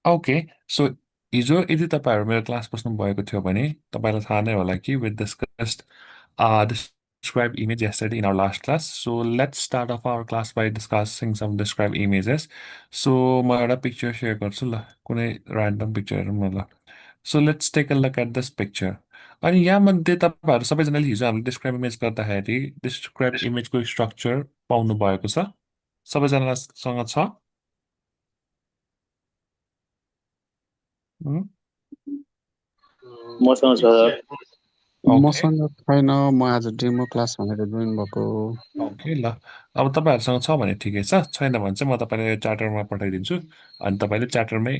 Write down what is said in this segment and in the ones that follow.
Okay so हिजो यदि तपाईँहरू मेरो क्लास बस्नु भएको थियो भने तपाईँलाई थाहा नै होला कि with discussed describe image yesterday in our last class. So let's start off our class by discussing some describe images. So म एउटा पिक्चर सेयर गर्छु ल कुनै ऱ्यान्डम पिक्चर हेरौँ न ल so let's take a look at this picture अनि यहाँमध्ये तपाईँहरू सबैजनाले हिजो हामीले डिस्क्राइब इमेज गर्दाखेरि डिस्क्राइब इमेजको स्ट्रक्चर पाउनु भएको छ सबैजनासँग छ मसँग छ ओके मसँग छैन म आज डेमो क्लास भनेर जोइन भएको ओके ल अब तपाईँहरूसँग छ भने ठिकै छ छैन भने चाहिँ म तपाईँलाई च्याटरमा पठाइदिन्छु अनि तपाईँले च्याटरमै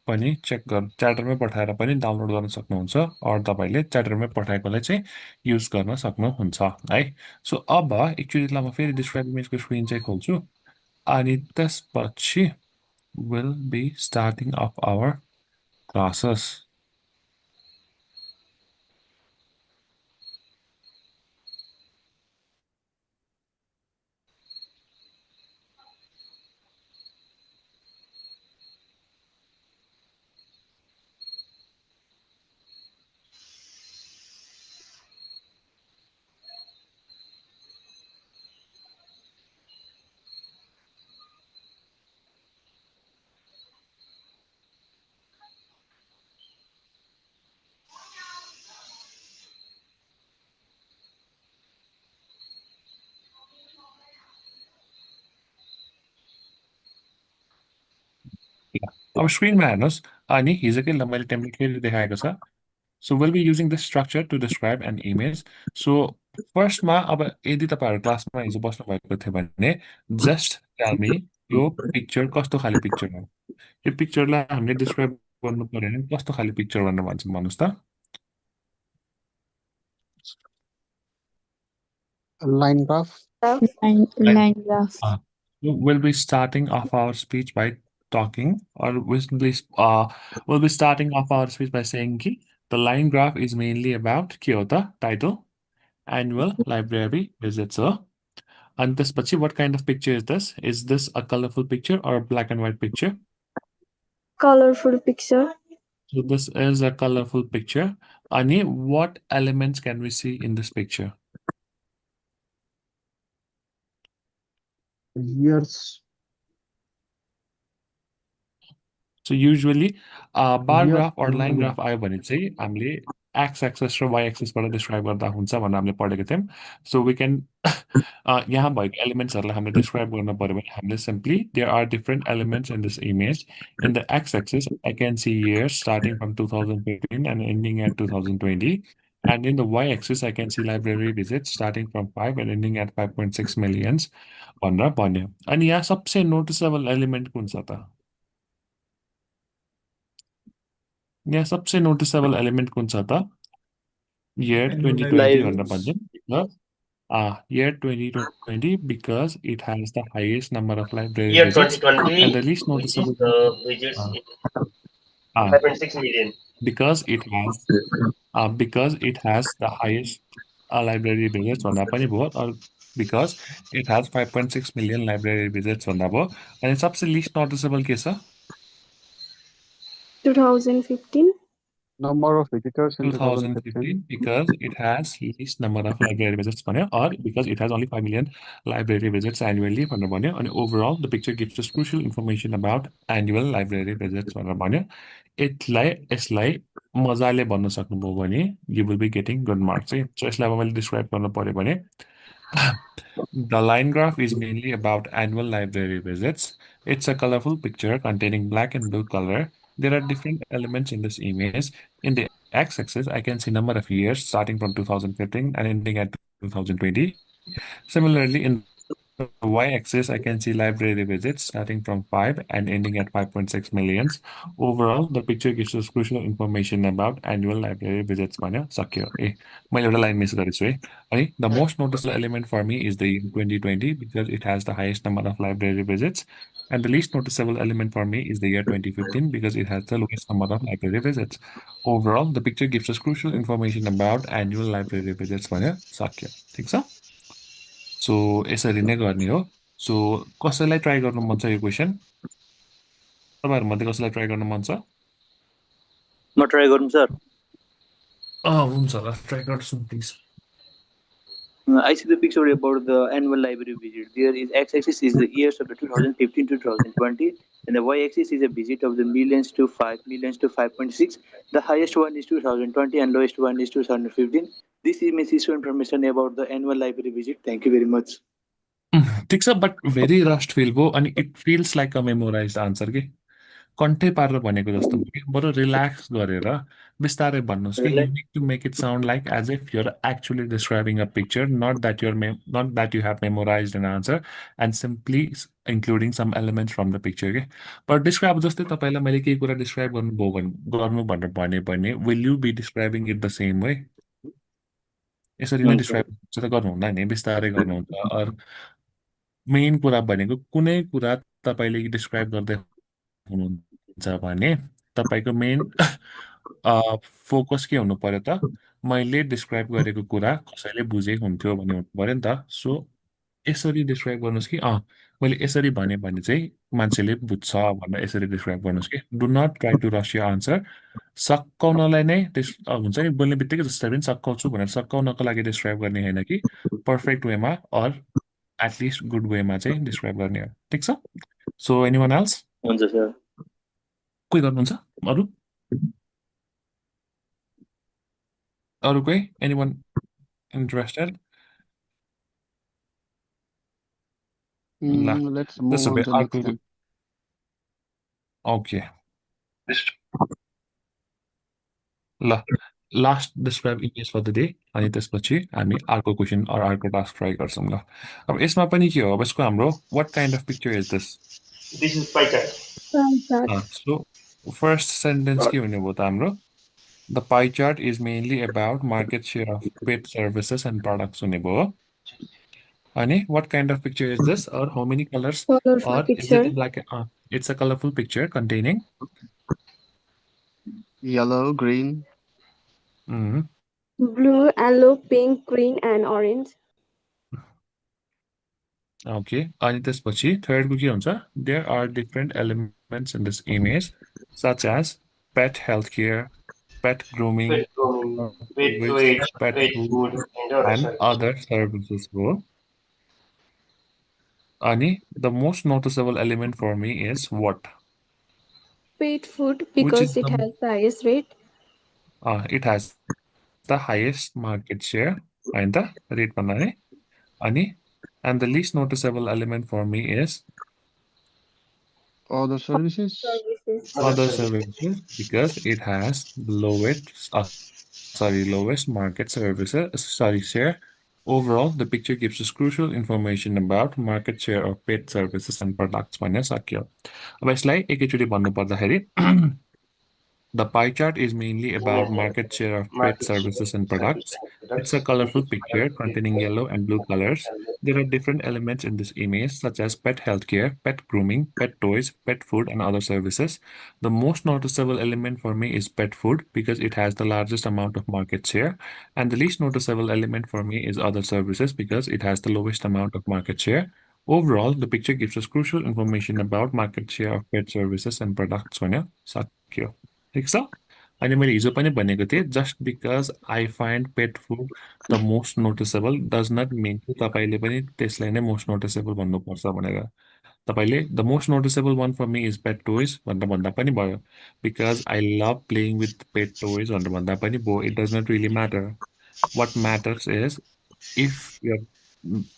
पनि चेक गर् च्याटरमै पठाएर पनि डाउनलोड गर्न सक्नुहुन्छ अरू तपाईँले च्याटरमै पठाएकोलाई चाहिँ युज गर्न सक्नुहुन्छ है सो अब एकचोटि म फेरि डिस्क्राइब इमेजको स्क्रिन चाहिँ खोल्छु अनि त्यसपछि will be starting of our classes अब स्क्रिनमा हेर्नुहोस् अनि हिजोकै ल मैले टेम्प्लेट देखाएको छ So we'll be using this structure to describe an image. So फर्स्टमा अब यदि तपाईँहरू क्लासमा हिजो बस्नुभएको थियो भने जस्ट टेल मी यो पिक्चर कस्तो खाले पिक्चर हो यो पिक्चरलाई हामीले डिस्क्राइब गर्नु पर्यो भने कस्तो खाले पिक्चर भनेर भन्छौँ भन्नुहोस् त line graph Line graph. We'll be starting off our speech by talking, or we'll be starting off our speech by saying कि the line graph is mainly about के हो त title annual library visits हो And this bachi, what kind of picture is this? Is this a colorful picture or a black and white picture? Colorful picture. So this is a colorful picture. Ani, what elements can we see in this picture? years So usually bar year graph or line graph आयो भने चाहिँ हामीले x axis र y axis बाट describe गर्दा हुन्छ भनेर हामीले पढेको थियौँ so we can यहाँ भएको एलिमेन्ट्सहरूलाई हामीले describe गर्न पर्यो भने हामीले simply there are different elements in this image in the x axis I can see years starting from 2015 and ending at 2020 and in the y axis I can see library visits starting from 5 and ending at 5.6 millions भनेर भन्यो अनि यहाँ सबसे noticeable element कुन छ त यहाँ सबसे नोटिसेबल एलिमेन्ट कुन छ त year 2020 भनेर भन्छौँ year 2020 because it has the highest number of library year visits 2020 and the least which is noticeable the visits uh, in uh, 5.6 million because it has the highest library visits भन्दा पनि भयो or because it has 5.6 million library visits भन्दा भयो अनि सबसे least noticeable के छ 2015. number of visitors in 2015 2015 because it has least number of library visits भन्यो or because it has only 5 million library visits annually भनेर भन्यो अनि overall the picture gives us crucial information about annual library visits भनेर भन्यो यसलाई मजाले भन्न सक्नुभयो भने you will be getting good marks है so यसलाई अब मैले describe गर्नु पर्यो भने The line graph is mainly about annual library visits. It's a colorful picture containing black and blue color. There are different elements in this image. In the x-axis, I can see number of years starting from 2015 and ending at 2020. Similarly, in the y-axis, I can see library visits starting from 5 and ending at 5.6 millions. Overall, the picture gives us crucial information about annual library visits भन्यो सक्यो मैले एउटा line miss गरेछु है अनि the most noticeable element for me is the year 2020 because it has the highest number of library visits and the least noticeable element for me is the year 2015 because it has the lowest number of library visits. Overall, the picture gives us crucial information about annual library visits भन्यो सक्यो ठिक छ so यसरी नै गर्ने हो so कसैलाई try गर्नु मन छ यो क्वेसन तपाईँहरूमध्ये कसैलाई ट्राई गर्न मन छ? म ट्राई गरौँ सर। हुन्छ होला, ट्राई गर्छु please. I see the picture about the annual library visit. There is x-axis is the years of the 2015 to 2020, and the y-axis is a visit of the millions to 5 millions to 5.6. The highest one is 2020 and lowest one is 2015. This image is information about the annual library visit. Thank you very much. ठिक छ, but very rust feel भयो अनि it feels like a memorise answer कि कन्ठै पारेर भनेको जस्तो भयो कि बरु रिल्याक्स गरेर बिस्तारै भन्नुहोस् कि you Relax. Need to make it sound like as if you're actually describing a picture, not that you have memorise an answer and simply including some elements from the picture के। But describe जस्तै तपाईँलाई मैले केही कुरा describe गर्नु भनेर भन्यो भने will you be describing it the same way? यसरी नै हुन्छ। डिस्क्राइब त गर्नुहुन्न नि, बिस्तारै गर्नुहुन्छ। अर मेन कुरा भनेको कुनै कुरा तपाईँले डिस्क्राइब गर्दै हुनुहुन्छ भने तपाईँको मेन फोकस के हुनु पर्यो त? मैले डिस्क्राइब गरेको कुरा कसैले बुझे हुन्थ्यो भन्ने हुनु पर्यो नि त। सो यसरी डिस्क्राइब गर्नुहोस् कि मैले यसरी भने चाहिँ मान्छेले बुझ्छ भनेर यसरी डिस्क्राइब गर्नुहोस् कि डु नट ट्राई टु रस यर आन्सर। सकाउनलाई नै हुन्छ नि, बोल्ने बित्तिकै जसरी पनि सकाउँछु भनेर सकाउनको लागि डिस्क्राइब गर्ने होइन कि पर्फेक्ट वेमा अर एटलिस्ट गुड वेमा चाहिँ डिस्क्राइब गर्ने हो। ठिक छ? So any one else? हुन्छ सर। कोही गर्नुहुन्छ अरू? अरू कोही? Any one interested? ल Let's move त्यसो on भए to next अर्को। then. ओके ल, last describe image for the day अनि त्यसपछि हामी अर्को क्वेसन अर अर्को टास्क ट्राई गर्छौँ। ल, अब यसमा पनि के हो, अब यसको हाम्रो what kind of picture is this? This is pie chart. Pie chart. So first sentence के हुने भयो त हाम्रो? The pie chart is mainly about market share of paid services and products हुने भयो। अनि what kind of picture is this or how many colours Colorful or is it picture. Like it's a colourful picture containing Yellow, green, Blue, yellow, pink, green, and orange. Okay. अनि त्यसपछि थर्डको के हुन्छ? There are different elements in this image such as pet health care, pet grooming, Pet grooming, pet toys, pet pet food food, and other and services. Other services हो। अनि the most noticeable element for me is what? Pet food which because is it the has the highest rate. It has the highest market share होइन त, rate भन्दा है। अनि and the least noticeable element for me is other services. Services. Other other services. services because it has lowest market services share. Overall, the picture gives us crucial information about market share of paid services and products भनेर सक्यो। अब यसलाई एकैचोटि भन्नुपर्दाखेरि the pie chart is mainly It's about mainly market about share of paid market share, services and service products. and It's a products. It colorful is picture colorful containing picture yellow and blue colors. and There are different elements in this image, such as pet healthcare, pet grooming, pet toys, pet food, and other services. The most noticeable element for me is pet food because it has the largest amount of market share, and the least noticeable element for me is other services because it has the lowest amount of market share. Overall, the picture gives us crucial information about market share of pet services and products भनेर सक्यो। ठिक छ? अनि मैले हिजो पनि भनेको थिएँ, just because I find pet food the most noticeable does not mean कि तपाईँले पनि त्यसलाई नै मोस्ट नोटिसेबल भन्नुपर्छ भनेर। तपाईँले the most noticeable one for me is pet toys भनेर भन्दा पनि भयो, because I love playing with pet toys भनेर भन्दा पनि भयो। It does not really matter. What matters is if you're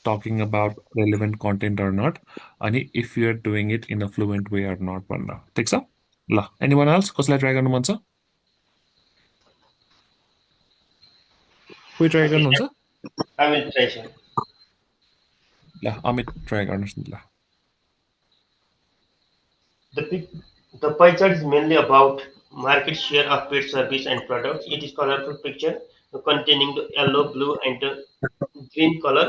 talking about relevant content or not, अनि if you're doing it in a fluent way or not भनेर। ठिक छ? ल, any one else कसैलाई ट्राई गर्नु मन छ? कोही ट्राई okay. गर्नुहुन्छ? I will try, sir. ल, अमित ट्राई गर्नुहोस् न। ल, The pic- the pie chart is mainly about market share of pet service and products. It is colorful picture containing the yellow, blue, and the green color.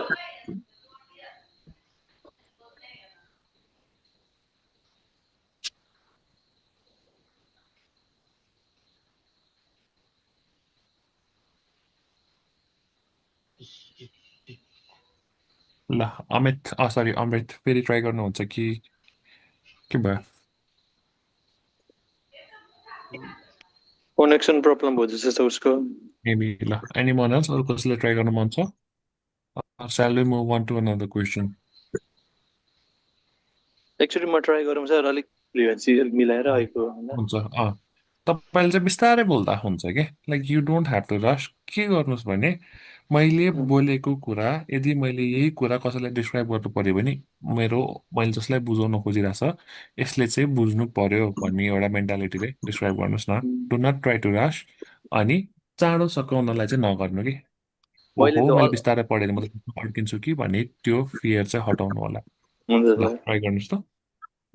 ल Amit sorry अमृत फेरि try गर्नुहुन्छ कि के भयो? कनेक्सन प्रब्लम भयो जस्तो छ उसको Maybe ल anyone else अरू कसैले ट्राई गर्नु मन छ shall we move on to another question actually म ट्राई गरौँ सर अलिक फ्रिक्वेन्सी मिलाएर आएको होइन हुन्छ तपाईँले चाहिँ बिस्तारै बोल्दा हुन्छ कि like you don't have to rush के गर्नुहोस् भने मैले बोलेको कुरा यदि मैले यही कुरा कसैलाई डिस्क्राइब गर्नु पर्यो भने मैले जसलाई बुझाउन खोजिरहेको छ यसले चाहिँ बुझ्नु पर्यो भन्ने एउटा मेन्टालिटीले डिस्क्राइब गर्नुहोस् न डु नट ट्राई टु रस अनि चाँडो सकाउनलाई चाहिँ नगर्नु कि मैले ओहो त मैले बिस्तारै पढेर म त अड्किन्छु कि भन्ने त्यो फियर चाहिँ हटाउनु होला हुन्छ ल सर ट्राई गर्नुहोस् त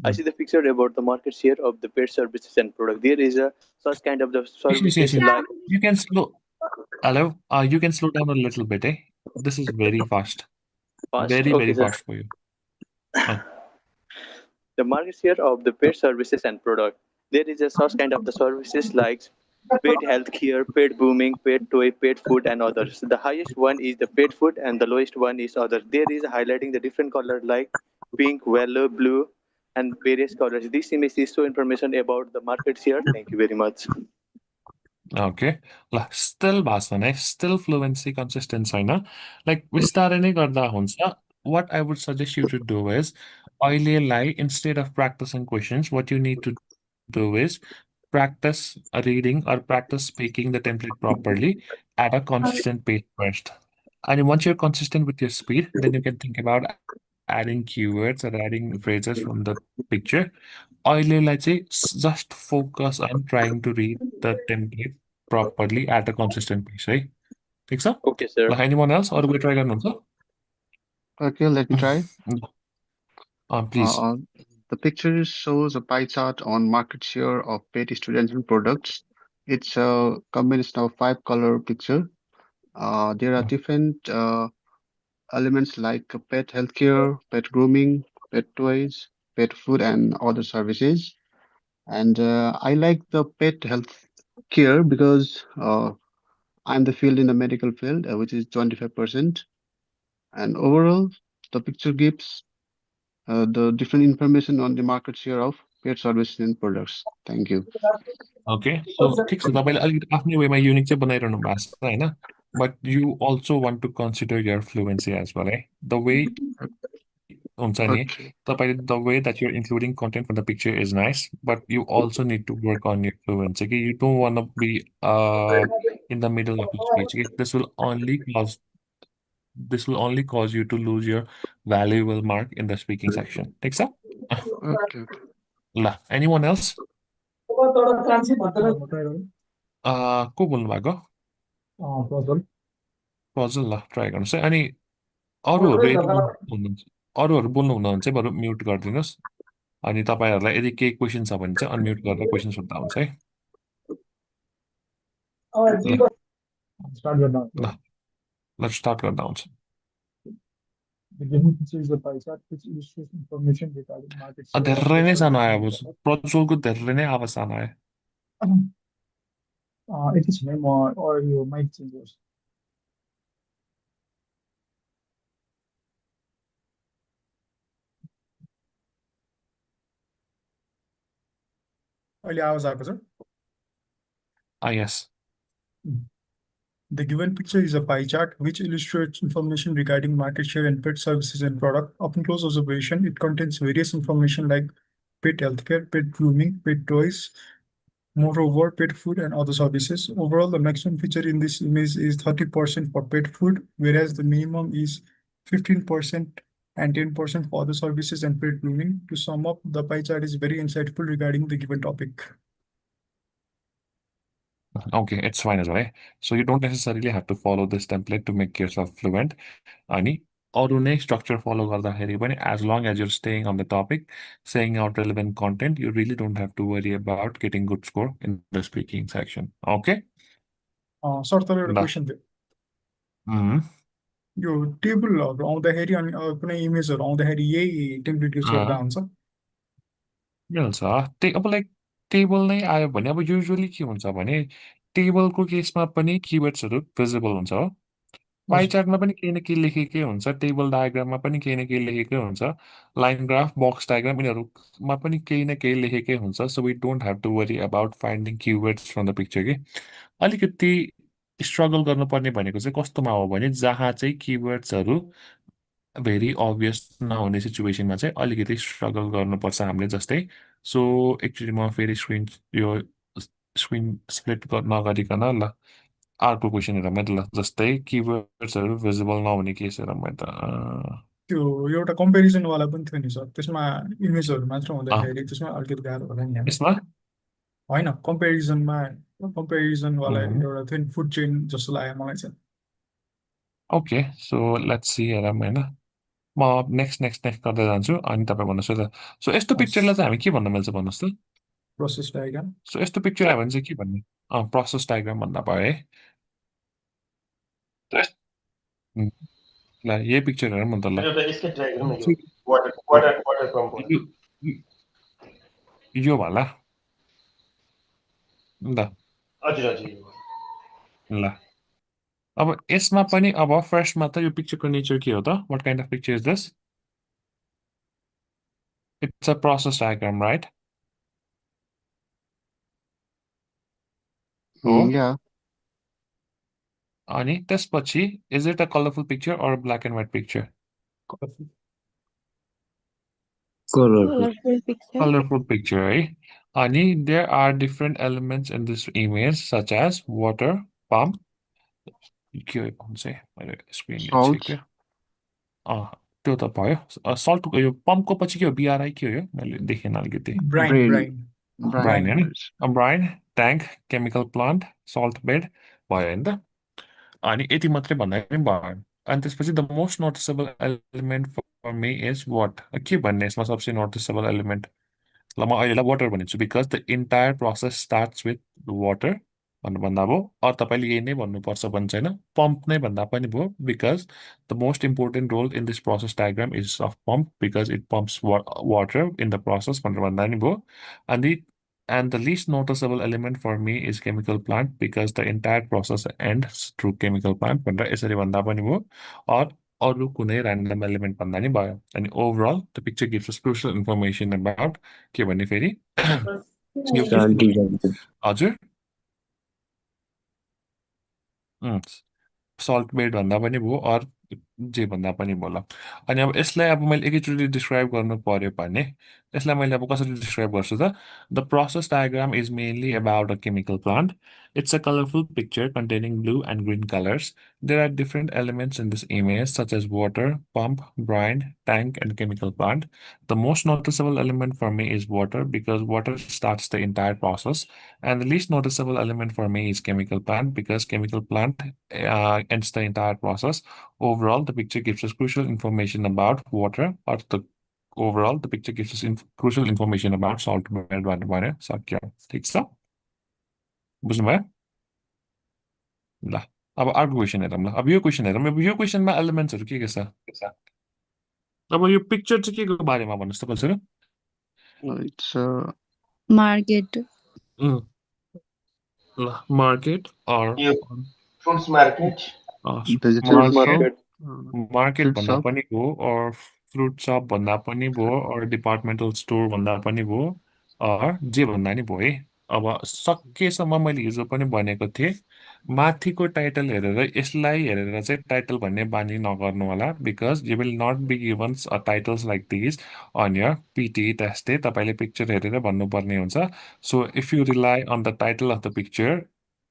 I see the picture about the market share of the pet services and product. There is a such kind of the Yes, services yes. like You can slow. Hello. You can slow down a little bit, eh? This is very fast. fast. Very, Okay, very sir. fast for you. Uh, The market share of the pet services and product. There is a such kind of the services like pet health care, pet grooming, pet toy, pet food, and others. The highest one is the pet food, and the lowest one is other. There is highlighting the different color like pink, yellow, blue, and various colors. This image is so information about the market share. Thank you very much. okay. ल still भाषा नै still fluency consistent छैन like बिस्तारै नै गर्दा हुन्छ what I would suggest you to do is अहिलेलाई instead of practicing questions what you need to do is practice reading or practice speaking the template properly at a consistent pace first. And once you're consistent with your speed, then you can think about adding keywords or adding phrases from the picture. अहिलेलाई चाहिँ just focus on trying to read the template properly at a consistent pace, है ठिक छ Okay, sir. ल anyone else अरू कोही try गर्नुहुन्छ Okay, let me try. Please Uh, the picture shows a pie chart on market share of pet students and products. It's a combination of five color picture. There are different elements like pet healthcare, pet grooming, pet toys, pet food, and other services. And I like the pet health care because I'm the field in the medical field, which is 25%. And overall, the picture gives the different information on the market share of pet services and products. Thank you. Okay so ठिक छ तपाईँले अलिकति आफ्नै वेमा unique चाहिँ बनाइरहनु भएको छ होइन but you also want to consider your fluency as well है द वे हुन्छ नि Okay. तपाईँले the way that you're including content for the picture is nice but you also need to work on your fluency कि you don't want be in the middle of the speech कि this will only cause you to lose your valuable mark in the speaking section ठिक छ Okay. ल anyone else को बोल्नु भएको puzzle ल try गर्नुहोस् है अनि अरूहरू यदि अरूहरू बोल्नु हुनुहुन्छ चाहिँ बरु म्युट गरिदिनुहोस् अनि तपाईँहरूलाई यदि केही क्वेसन छ भने चाहिँ अनम्युट गरेर क्वेसन सोध्दा हुन्छ है ल ल स्टार्ट गर्दा हुन्छ धेरै नै सानो आयो अब प्रज्वलको धेरै नै आवाज सानो आयो अहिले आवाज आएको छ यस The given picture is a pie chart which illustrates information regarding market share and pet services and product. Upon close observation, it contains various information like pet healthcare, pet grooming, pet toys, moreover, pet food and other services. Overall, the maximum feature in this image is 30% for pet food, whereas the minimum is 15% and 10% for other services and pet grooming. To sum up, the pie chart is very insightful regarding the given topic. Okay, it's fine as well. है So you don't necessarily have to follow this template to make yourself fluent. अनि अरू नै structure follow गर्दाखेरि पनि as long as you're staying on the topic, saying out relevant content, you really don't have to worry about getting good score in the speaking section. Okay? Sir तर एउटा ल question थियो उम्, यो टेबलहरू आउँदाखेरि अनि कुनै इमेजहरू आउँदाखेरि यही टेम्प्लेट युज गर्दा अँ, हुन्छ मिल्छ अब लाइक टेबल नै आयो भने अब युजली के हुन्छ भने टेबलको केसमा पनि किवर्ड्सहरू भिजिबल हुन्छ हो पाई हजुर चार्टमा पनि केही न केही लेखेकै हुन्छ, टेबल डायग्राममा पनि केही न केही लेखेकै हुन्छ, लाइन ग्राफ, बक्स डायग्राम यिनीहरूमा पनि केही न केही लेखेकै हुन्छ। So we don't have to worry about finding keywords from the picture कि। अलिकति स्ट्रगल गर्नुपर्ने भनेको चाहिँ कस्तोमा हो भने जहाँ चाहिँ किवर्ड्सहरू भेरी अभियस नहुने सिचुएसनमा चाहिँ अलिकति स्ट्रगल गर्नुपर्छ हामीले जस्तै। सो एकचोटि म फेरि यो स्क्रिन स्प्लिट नगरिकन ल अर्को क्वेसन हेरौँ है त ल, जस्तै किवर्ड्सहरू भिजिबल नहुने केस हेरौँ है त। त्यो एउटा कम्पेरिजनवाला पनि थियो नि सर, त्यसमा इमेजहरू मात्र अँ, हुँदाखेरि त्यसमा अलिकति गाह्रो होला नि होइन? यसमा होइन, कम्पेरिजनवाला उम्, एउटा थियो नि, फुड चेन जस्तो लाग्यो मलाई चाहिँ। ओके सो लेट्स सी हेरौँ होइन। म नेक्स्ट गर्दै जान्छु अनि तपाईँ भन्नुहोस् है त। सो यस्तो हस्, पिक्चरलाई चाहिँ हामी के भन्न मिल्छ भन्नुहोस् त। Process diagram. सो यस्तो पिक्चर आयो भने चाहिँ के भन्ने, प्रोसेस डायग्राम भन्दा भयो है। उम्, ल यही पिक्चर हेरौँ न त ल। एउटा यसकै डायग्राम यो चाहिँ वाटर वाटर वाटर पम्प हो। यो यो होला ल। हजुर हजुर यो। ल अब यसमा पनि अब फर्स्टमा त यो पिक्चरको नेचर के हो त, what kind of picture is this? It's a process diagram right? हो। Yeah, अनि त्यसपछि is it a colourful picture or black and white picture? Colorful. Colorful picture. Colorful picture है। अनि there are different elements in this image such as water, pump, के हो यो चाहिँ मैले स्क्रिनले salt, छेक्यो। त्यो त भयो। सल्टको यो पम्पको पछि के हो, बिआरआई के हो यो मैले देखेन अलिकति। Brine brain, brine brine brine. होइन, brine, tank, chemical plant, salt bed भयो होइन त। अनि यति मात्रै भन्दा पनि भयो। अनि त्यसपछि the most noticeable element for me is what, के भन्ने यसमा सबसे नोटिसेबल एलिमेन्ट? ल म अहिलेलाई वाटर भनेको छु because the entire process starts with water भन्नु भन्दा भयो। अरू तपाईँले यही नै भन्नुपर्छ भने छैन, पम्प नै भन्दा पनि भयो because the most important role in this process diagram is of pump because it pumps water in the process भनेर भन्दा नि भयो। अनि and the least noticeable element for me is chemical plant because the entire process ends through chemical plant भनेर यसरी भन्दा पनि भयो। or अरू कुनै ऱ्यान्डम एलिमेन्ट भन्दा नि भयो। अनि overall the picture gives us crucial information about के भन्ने फेरि यो के Start design. हजुर सल्ट बेड भन्दा पनि भयो अर जे भन्दा पनि भयो ल। अनि अब यसलाई अब मैले एकैचोटि डिस्क्राइब गर्नु पर्यो भने यसलाई मैले अब कसरी डिस्क्राइब गर्छु त। The process diagram is mainly about a chemical plant. It's a colourful picture containing blue and green colors. There are different elements in this image such as water, pump, brine, tank, and chemical plant. The most noticeable element for me is water because water starts the entire process. And the least noticeable element for me is chemical plant because chemical plant ends the entire process. Overall, the picture gives us crucial information about water, or the overall, the picture gives us crucial information about salt bed भनेर सक्यो। ठिक छ, बुझ्नुभयो? ल अब अर्को question हेरौँ ल। अब यो क्वेसन हेरौँ, अब यो क्वेसनमा एलिमेन्ट्सहरू के छ। अब यो पिक्चर चाहिँ के को बारेमा भन्नुहोस् त कसरी? It's Market. ल मार्केट अर यो fruits market. vegetable market, shop, Market. Market fruit भन्दा shop, पनि भयो और फ्रुट सप भन्दा पनि भयो और डिपार्टमेन्टल स्टोर भन्दा पनि भयो और जे भन्दा नि भयो है। अब सकेसम्म मैले हिजो पनि भनेको थिएँ, माथिको टाइटल हेरेर यसलाई हेरेर चाहिँ टाइटल भन्ने बानी नगर्नु होला because you will not be given titles like these on your PT test day. तपाईँले पिक्चर हेरेर भन्नुपर्ने हुन्छ। So if you rely on the title of the picture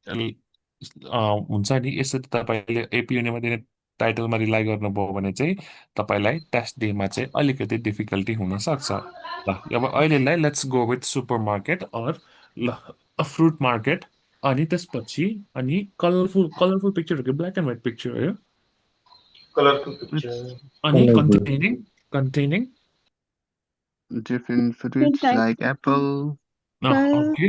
हुन्छ नि, यसरी तपाईँले एपी युनिमा दिने टाइटलमा रिलाइ गर्नुभयो भने चाहिँ तपाईँलाई टेस्ट डेमा चाहिँ अलिकति डिफिकल्टी हुनसक्छ। ल अब अहिलेलाई let's go with supermarket or ल फ्रुट मार्केट। अनि त्यसपछि अनि कलरफुल कलरफुल पिक्चर हो कि ब्ल्याक एन्ड व्हाइट पिक्चर हो यो? Colourful it's picture. अनि Colorful. Containing different Different fruits types like of apple, people. Okay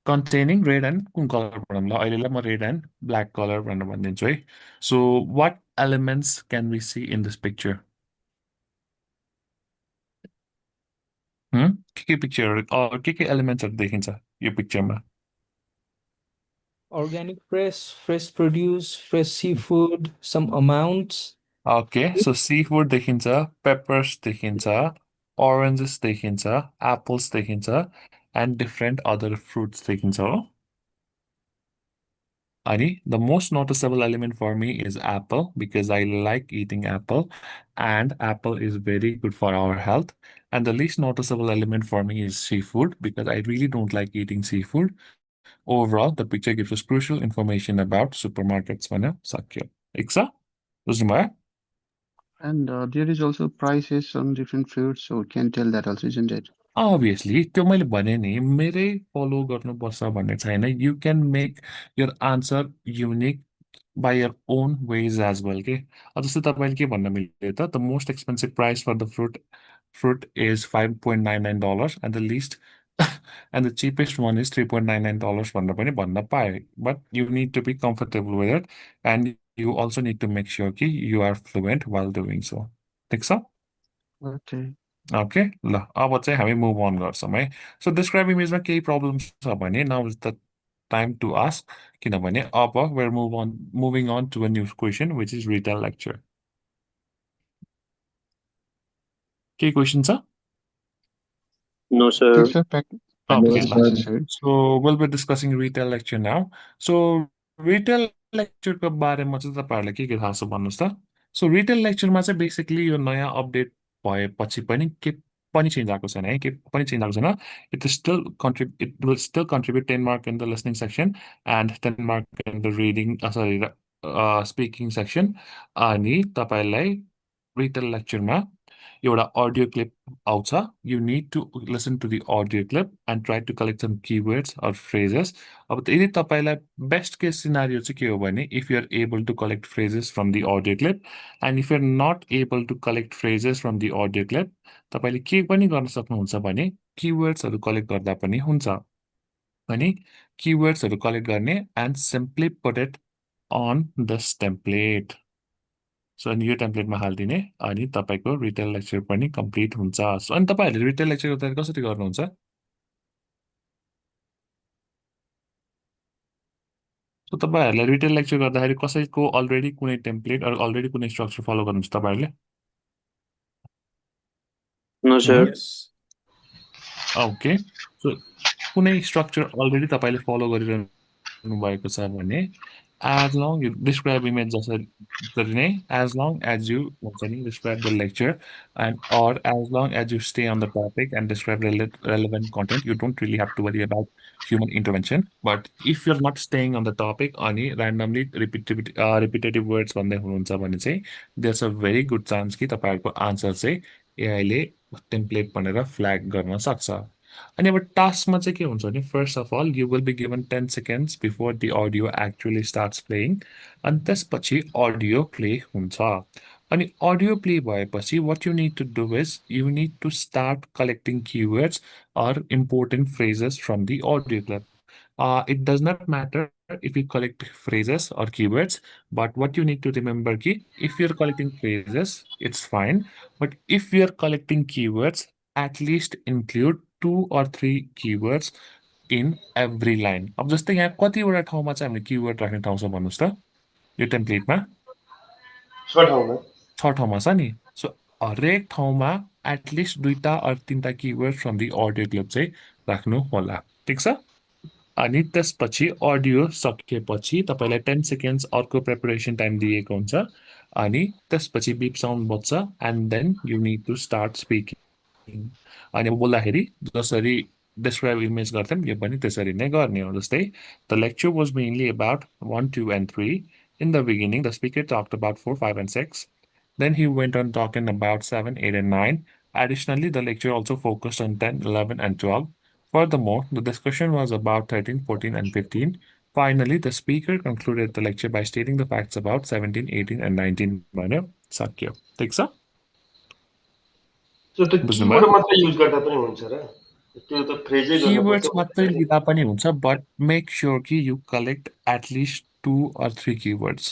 containing red and कुन कलर भनौँ ल, अहिलेलाई म रेड एन्ड ब्ल्याक कलर भनेर भनिदिन्छु है। So what elements can we see in this picture? के पिक्चरहरू के एलिमेन्ट्सहरू देखिन्छ यो पिक्चरमा? Organic fresh produce, fresh seafood, some amounts. Okay, so seafood देखिन्छ, peppers देखिन्छ, oranges देखिन्छ, apples देखिन्छ, and different other fruits देखिन्छ हो. Ani, the most noticeable element for me is apple because I like eating apple and apple is very good for our health. And the least noticeable element for me is seafood because I really don't like eating seafood. Overall, the picture gives us crucial information about supermarkets भने सक्यो. ठिक छ? बुझ्नुभयो? And there is also prices on different fruits, so we can tell that also, isn't it? Obviously, त्यो मैले भने नि मेरै फलो गर्नुपर्छ भन्ने छैन. You can make your answer unique by your own ways as well. के जस्तै तपाईँले के भन्न मिल्यो त the most expensive price for the fruit is $5.99 and the least and the cheapest one is $3.99 भनेर पनि भन्न पाए. But you need to be comfortable with it and you also need to make sure कि you are fluent while doing so. ठिक छ? Okay. Okay ल अब चाहिँ हामी मुभ अन गर्छौँ है सो डिस्क्राइब इमेजमा केही प्रब्लम छ भने now is the time to ask किनभने अब we're moving on to a new question which is retail lecture केही क्वेसन छ No, Take sir. sir, back. Okay, Practice is Sir. necessary. so we'll be discussing retail lecture now. So retail lecture को बारेमा चाहिँ तपाईहरुलाई के थाहा छ भन्नुस् त सो रिटेल लेक्चरमा चाहिँ बेसिकली यो नयाँ अपडेट भएपछि पनि के पनि चेन्ज आएको छैन है के पनि चेन्ज आएको छैन it will still contribute 10 mark in the listening section and 10 mark in the reading sorry speaking section अनि तपाईलाई रिटेल लेक्चरमा एउटा अडियो क्लिप आउँछ you need to listen to the audio clip and try to collect some keywords or phrases अब यदि तपाईँलाई best case scenario चाहिँ के हो भने if you are able to collect phrases from the audio clip and if you are not able to collect phrases from the audio clip तपाईँले के पनि गर्न सक्नुहुन्छ भने किवर्ड्सहरू कलेक्ट गर्दा पनि हुन्छ अनि किवर्ड्सहरू कलेक्ट गर्ने and simply put it on this template so अनि यो टेम्प्लेटमा हालिदिने अनि तपाईँको रिटेल लेक्चर पनि कम्प्लिट हुन्छ सो अनि तपाईँहरूले रिटेल लेक्चर गर्दाखेरि कसरी गर्नुहुन्छ सो तपाईँहरूले रिटेल लेक्चर गर्दाखेरि कसैको अलरेडी कुनै टेम्प्लेट अरू अलरेडी कुनै स्ट्रक्चर फलो गर्नुहुन्छ तपाईँहरूले No, sir. Yes. Okay so कुनै स्ट्रक्चर अलरेडी तपाईँले फलो गरिरहनु भएको छ भने as long you describe image जसरी नै एज लङ एज यु हुन्छ नि describe the lecture and or as long as you stay on the topic and describe relevant content you don't really have to worry about human intervention but if you're not staying on the topic अनि randomly repetitive words भन्दै हुनुहुन्छ भने चाहिँ there's a very good chance कि तपाईँहरूको answer चाहिँ एआईले template भनेर flag गर्न सक्छ अनि अब टास्कमा चाहिँ के हुन्छ भने first of all you will be given 10 seconds before the audio actually starts playing अनि त्यसपछि अडियो प्ले हुन्छ अनि अडियो प्ले भएपछि what you need to do is you need to start collecting keywords or important phrases from the audio clip it does not matter if you collect phrases or keywords, but what you need to remember ki if you're collecting phrases, it's fine. But if you're collecting keywords, at least include 2 or 3 keywords in every line. अब जस्तै यहाँ कतिवटा ठाउँमा चाहिँ हामीले keyword राख्ने ठाउँ छ भन्नुहोस् त यो टेम्प्लेटमा छ ठाउँमा 6 ठाउँमा छ नि सो हरेक ठाउँमा एटलिस्ट 2टा अर 3टा keyword from the audio clip चाहिँ राख्नु होला ठिक छ अनि त्यसपछि अडियो सकिएपछि तपाईँलाई 10 सेकेन्ड्स अर्को प्रिपरेसन टाइम दिएको हुन्छ अनि त्यसपछि बिप साउन्ड बज्छ and then you need to start speaking अनि अब बोल्दाखेरि जसरी डिस्क्राइब इमेज गर्थ्यौँ यो पनि त्यसरी नै गर्ने हो जस्तै the lecture was mainly about 1 2 and 3 in the beginning the speaker talked about 4 5 and 6 then he went on talking about 7 8 and 9 additionally the lecture also focused on 10 11 and 12 furthermore the discussion was about 13 14 and 15 finally the speaker concluded the lecture by stating the facts about 17 18 and 19 भन्यो सक्यो ठिक छ त्यो त बुझ्नुभयो keyword मात्रै use गर्दा पनि हुन्छ र त्यो त फ्रेजै keywords गर्नुपर्छ मात्रै लिँदा पनि हुन्छ बट मेक स्योर कि you collect at least 2 or 3 keywords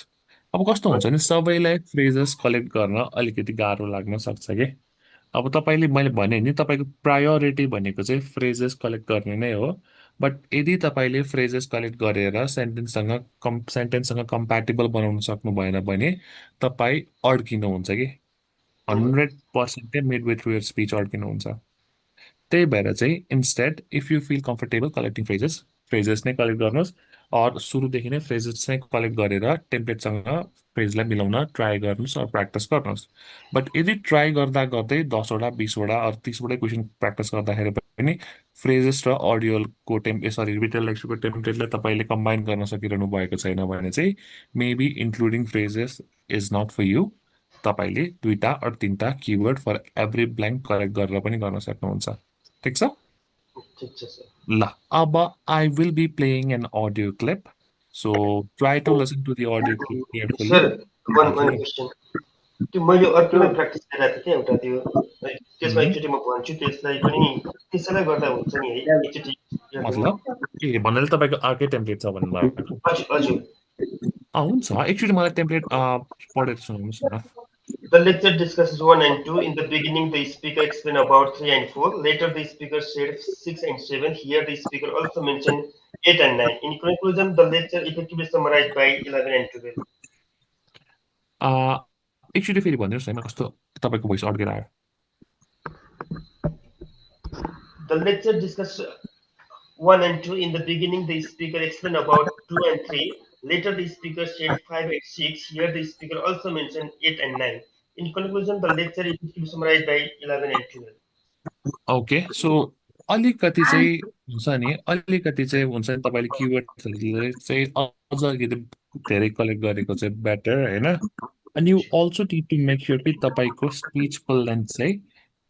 अब कस्तो हुन्छ नि सबैलाई फ्रेजेस कलेक्ट गर्न अलिकति गाह्रो लाग्न सक्छ कि अब तपाईँले मैले भने नि तपाईँको प्रायोरिटी भनेको चाहिँ फ्रेजेस कलेक्ट गर्ने नै हो बट यदि तपाईँले फ्रेजेस कलेक्ट गरेर सेन्टेन्ससँग कम्प्याटेबल बनाउन सक्नु भएन भने तपाईँ अड्किनुहुन्छ कि 100% मिडवे थ्रु यर स्पिच अड्किनुहुन्छ। त्यही भएर चाहिँ instead if you feel comfortable collecting phrases नै कलेक्ट गर्नुहोस् सुरुदेखि नै फ्रेजेस नै कलेक्ट गरेर टेम्प्लेटसँग फ्रेजलाई मिलाउन ट्राई गर्नुहोस् प्र्याक्टिस गर्नुहोस्। बट यदि ट्राई गर्दा गर्दै 10वटा 20वटा 30वटै क्वेसन प्र्याक्टिस गर्दाखेरि पनि फ्रेजेस र अडियोको रिटन लेक्चरको टेम्प्लेटलाई तपाईँले कम्बाइन गर्न सकिरहनु भएको छैन भने चाहिँ maybe including phrases is not for you. तपाईँले 2टा अर 3टा keyword for every blank collect गरेर पनि गर्न सक्नुहुन्छ। ठिक छ? ठिक छ सर। ल अब I will be playing an audio clip so try to listen to the audio clip carefully. Sir one question, त्यो मैले अर्कोमा प्र्याक्टिस गरिरहेको थिएँ एउटा त्यो त्यसमा एकचोटि म भन्छु त्यसलाई पनि त्यसैलाई गर्दा हुन्छ नि है एकचोटि मतलब भन्नाले तपाईँको अर्कै टेम्प्लेट छ भन्नुभयो? हजुर हजुर हुन्छ एकचोटि मलाई टेम्प्लेट पढेर सुनाउनुहोस् न। The lecture discusses 1 and 2. In the beginning, the speaker explained about 3 and 4. Later, the speaker said 6 and 7. Here, the speaker also mentioned 8 and 9. In conclusion, the lecture effectively summarized by 11 and 12. एकचोटि फेरि भनिदिनुहोस् न कस्तो तपाईँको voice अड्केर आयो। The lecture discussed 1 and 2. In the beginning, the speaker explained about 2 and 3. Later, the speaker said 5 and 6. Here, the speaker also mentioned 8 and 9. In conclusion, the lecture effectively summarized by 11 and 12. Okay so अलिकति चाहिँ हुन्छ नि तपाईँले किवर्डहरूले चाहिँ अझ अलिकति धेरै collect गरेको चाहिँ बेटर होइन। And you also need to make sure कि तपाईँको स्पिचको लेन्थ चाहिँ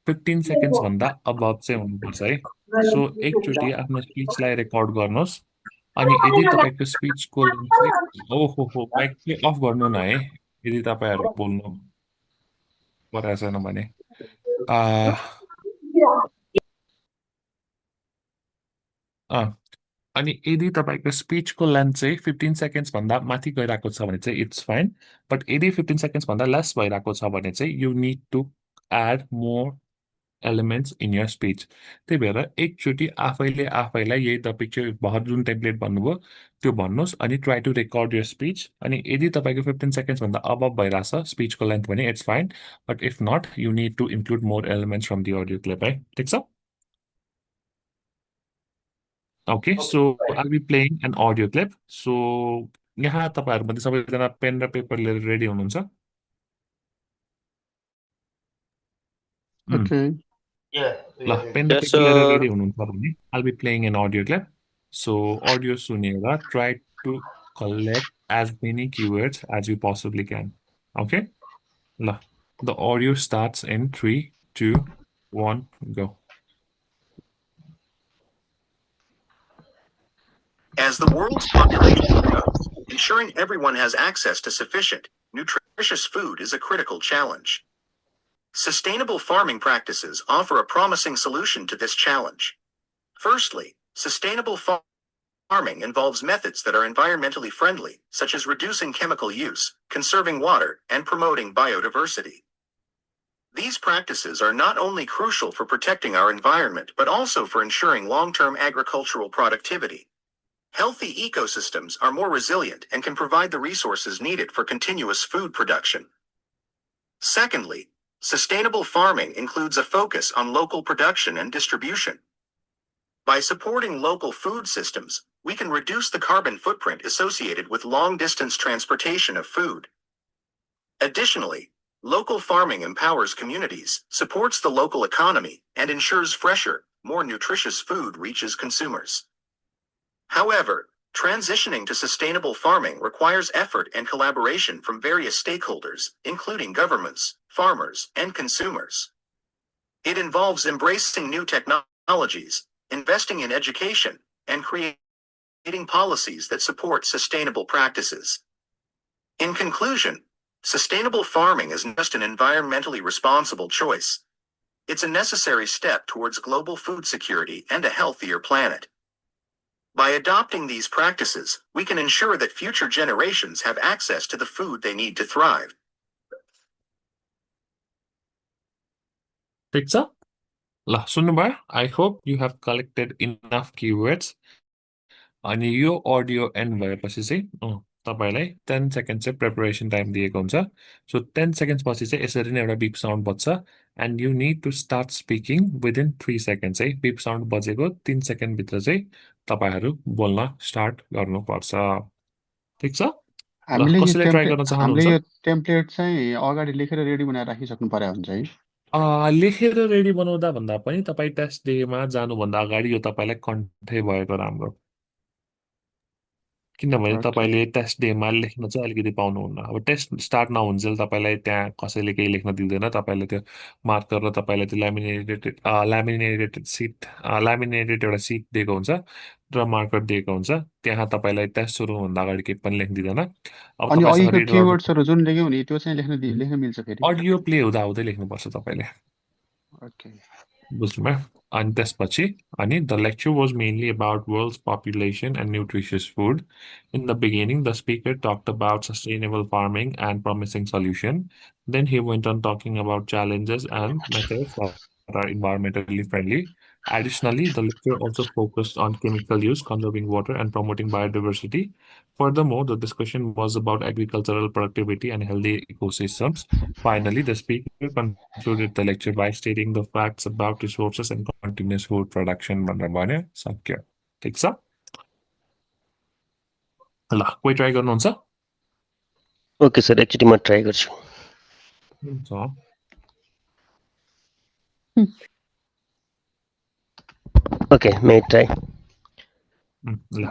15 सेकेन्ड्सभन्दा अबभ चाहिँ हुनुपर्छ है। सो एकचोटि आफ्नो स्पिचलाई रेकर्ड गर्नुहोस् अनि यदि तपाईँको स्पिचको लेन्थ चाहिँ ओहो माइक चाहिँ अफ गर्नु न है यदि तपाईँहरू बोल्नु परेको छैन भने। अनि यदि तपाईँको स्पिचको लेन्थ चाहिँ 15 सेकेन्ड्सभन्दा माथि गइरहेको छ भने चाहिँ इट्स फाइन। बट यदि 15 सेकेन्ड्सभन्दा लेस भइरहेको छ भने चाहिँ you need to add more elements in your speech. त्यही भएर एकचोटि आफैलाई यही द पिक्चर भर जुन टेम्प्लेट भन्नुभयो त्यो भन्नुहोस् अनि try to record your speech. अनि यदि तपाईँको 15 सेकेन्ड्सभन्दा अबभ भइरहेछ स्पिचको लेन्थ भने it's fine. But if not you need to include more elements from the audio clip है। ठिक छ? Okay, so I'll be playing an audio clip. So यहाँ तपाईँहरूमध्ये सबैजना पेन र पेपर लिएर रेडी हुनुहुन्छ? Okay. Yeah, we ल are ready. पेन र Yes, पेपर लिएर sir. रेडी हुनुहुन्छ भने I'll be playing an audio clip. So audio सुनेर try to collect as many keywords as you possibly can. Okay? ल the audio starts in 3, 2, 1, go. As the world's population grows, ensuring everyone has access to sufficient, nutritious food is a critical challenge. Sustainable farming practices offer a promising solution to this challenge. Firstly, sustainable farming involves methods that are environmentally friendly, such as reducing chemical use, conserving water, and promoting biodiversity. These practices are not only crucial for protecting our environment but also for ensuring long-term agricultural productivity. Healthy ecosystems are more resilient and can provide the resources needed for continuous food production. Secondly, sustainable farming includes a focus on local production and distribution. By supporting local food systems, we can reduce the carbon footprint associated with long-distance transportation of food. Additionally, local farming empowers communities, supports the local economy, and ensures fresher, more nutritious food reaches consumers. However, transitioning to sustainable farming requires effort and collaboration from various stakeholders, including governments, farmers, and consumers. It involves embracing new technologies, investing in education, and creating policies that support sustainable practices. In conclusion, sustainable farming is not just an environmentally responsible choice. It's a necessary step towards global food security and a healthier planet. By adopting these practices, we can ensure that future generations have access to the food they need to thrive. ठिक छ? ल सुन्नुभयो? I hope you have collected enough keywords अनि यो audio and भएपछि चाहिँ तपाईँलाई 10 second चाहिँ प्रिपरेसन टाइम दिएको हुन्छ। सो 10 सेकेन्ड्स पछि चाहिँ यसरी नै एउटा बिप साउन्ड बज्छ and you need to start speaking within 3 second चाहिँ बिप साउन्ड बजेको 3 सेकेन्डभित्र चाहिँ तपाईँहरू बोल्न स्टार्ट गर्नुपर्छ। ठिक छ? ल हामीले यो कसैले ट्राई गर्न हामीले चाहनुहुन्छ? यो टेम्प्लेट चाहिँ अगाडि लेखेर रेडी बनाएर राखिसक्नु पर्यो हुन्छ है। लेखेर रेडी बनाउँदा भन्दा पनि तपाईँ टेस्ट डेमा जानुभन्दा अगाडि यो तपाईँलाई कन्ठै भएको राम्रो। किनभने ओके तपाईँले टेस्ट डेमा लेख्न चाहिँ अलिकति पाउनुहुन्न। अब टेस्ट स्टार्ट नहुन्जेल तपाईँलाई त्यहाँ कसैले केही लेख्न दिँदैन। तपाईँले त्यो मार्कर र तपाईँलाई त्यो ल्यामिनेटेड एउटा सिट दिएको हुन्छ र मार्कर दिएको हुन्छ। त्यहाँ तपाईँलाई टेस्ट सुरु हुँदा अगाडि केही पनि लेख्न दिँदैन। अब अनि तपाईँसँग अघिको रिड गर्नु किवर्ड्सहरू जुन लेख्यौ नि त्यो चाहिँ लेख्न मिल्छ फेरि। अडियो प्ले हुँदा हुँदै लेख्नुपर्छ तपाईँले। ओके बुझ्नुभयो? And त्यसपछि the lecture was mainly about world's population and nutritious food. In the beginning, the speaker talked about sustainable farming and promising solution. Then he went on talking about challenges and methods that are environmentally friendly. Additionally, the lecture also focused on chemical use, conserving water, and promoting biodiversity. Furthermore, the discussion was about agricultural productivity and healthy ecosystems. Finally, the speaker concluded the lecture by stating the facts about resources and continuous food production भनेर भन्यो। सक्यो। ठिक छ? ल कोही try गर्नुहुन्छ? Okay sir, एकचोटि म ट्राई गर्छु। हुन्छ। Okay, may I try? ल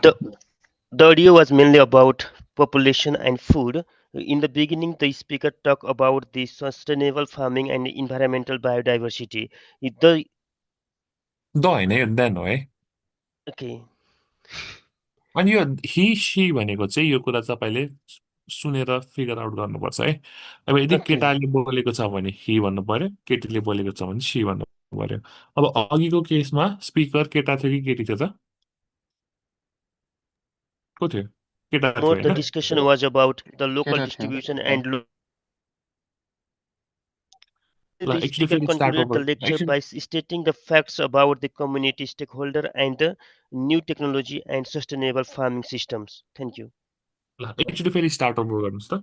The audio was mainly about population and food. In the beginning, the speaker talked about the sustainable farming and environmental biodiversity. The the होइन यो then हो है। okay, अनि यो हि सी भनेको चाहिँ यो कुरा तपाईँले सुनेर फिगर आउट गर्नुपर्छ है। अब यदि okay. केटाले बोलेको छ भने हि भन्नु पर्यो, केटीले बोलेको छ भने सी भन्नु पर्यो। अब अघिको केसमा स्पिकर केटा थियो कि केटी थियो त? को थियो? केटा थियो More the होइन? discussion was about the local केटा थियो। distribution and ल the एकचोटि speaker फेरि start concluded the over lecture एकछिन by stating the facts about the community stakeholder and the new technology and sustainable farming systems. Thank you. ल एकचोटि फेरि start over गर्नुहोस् त।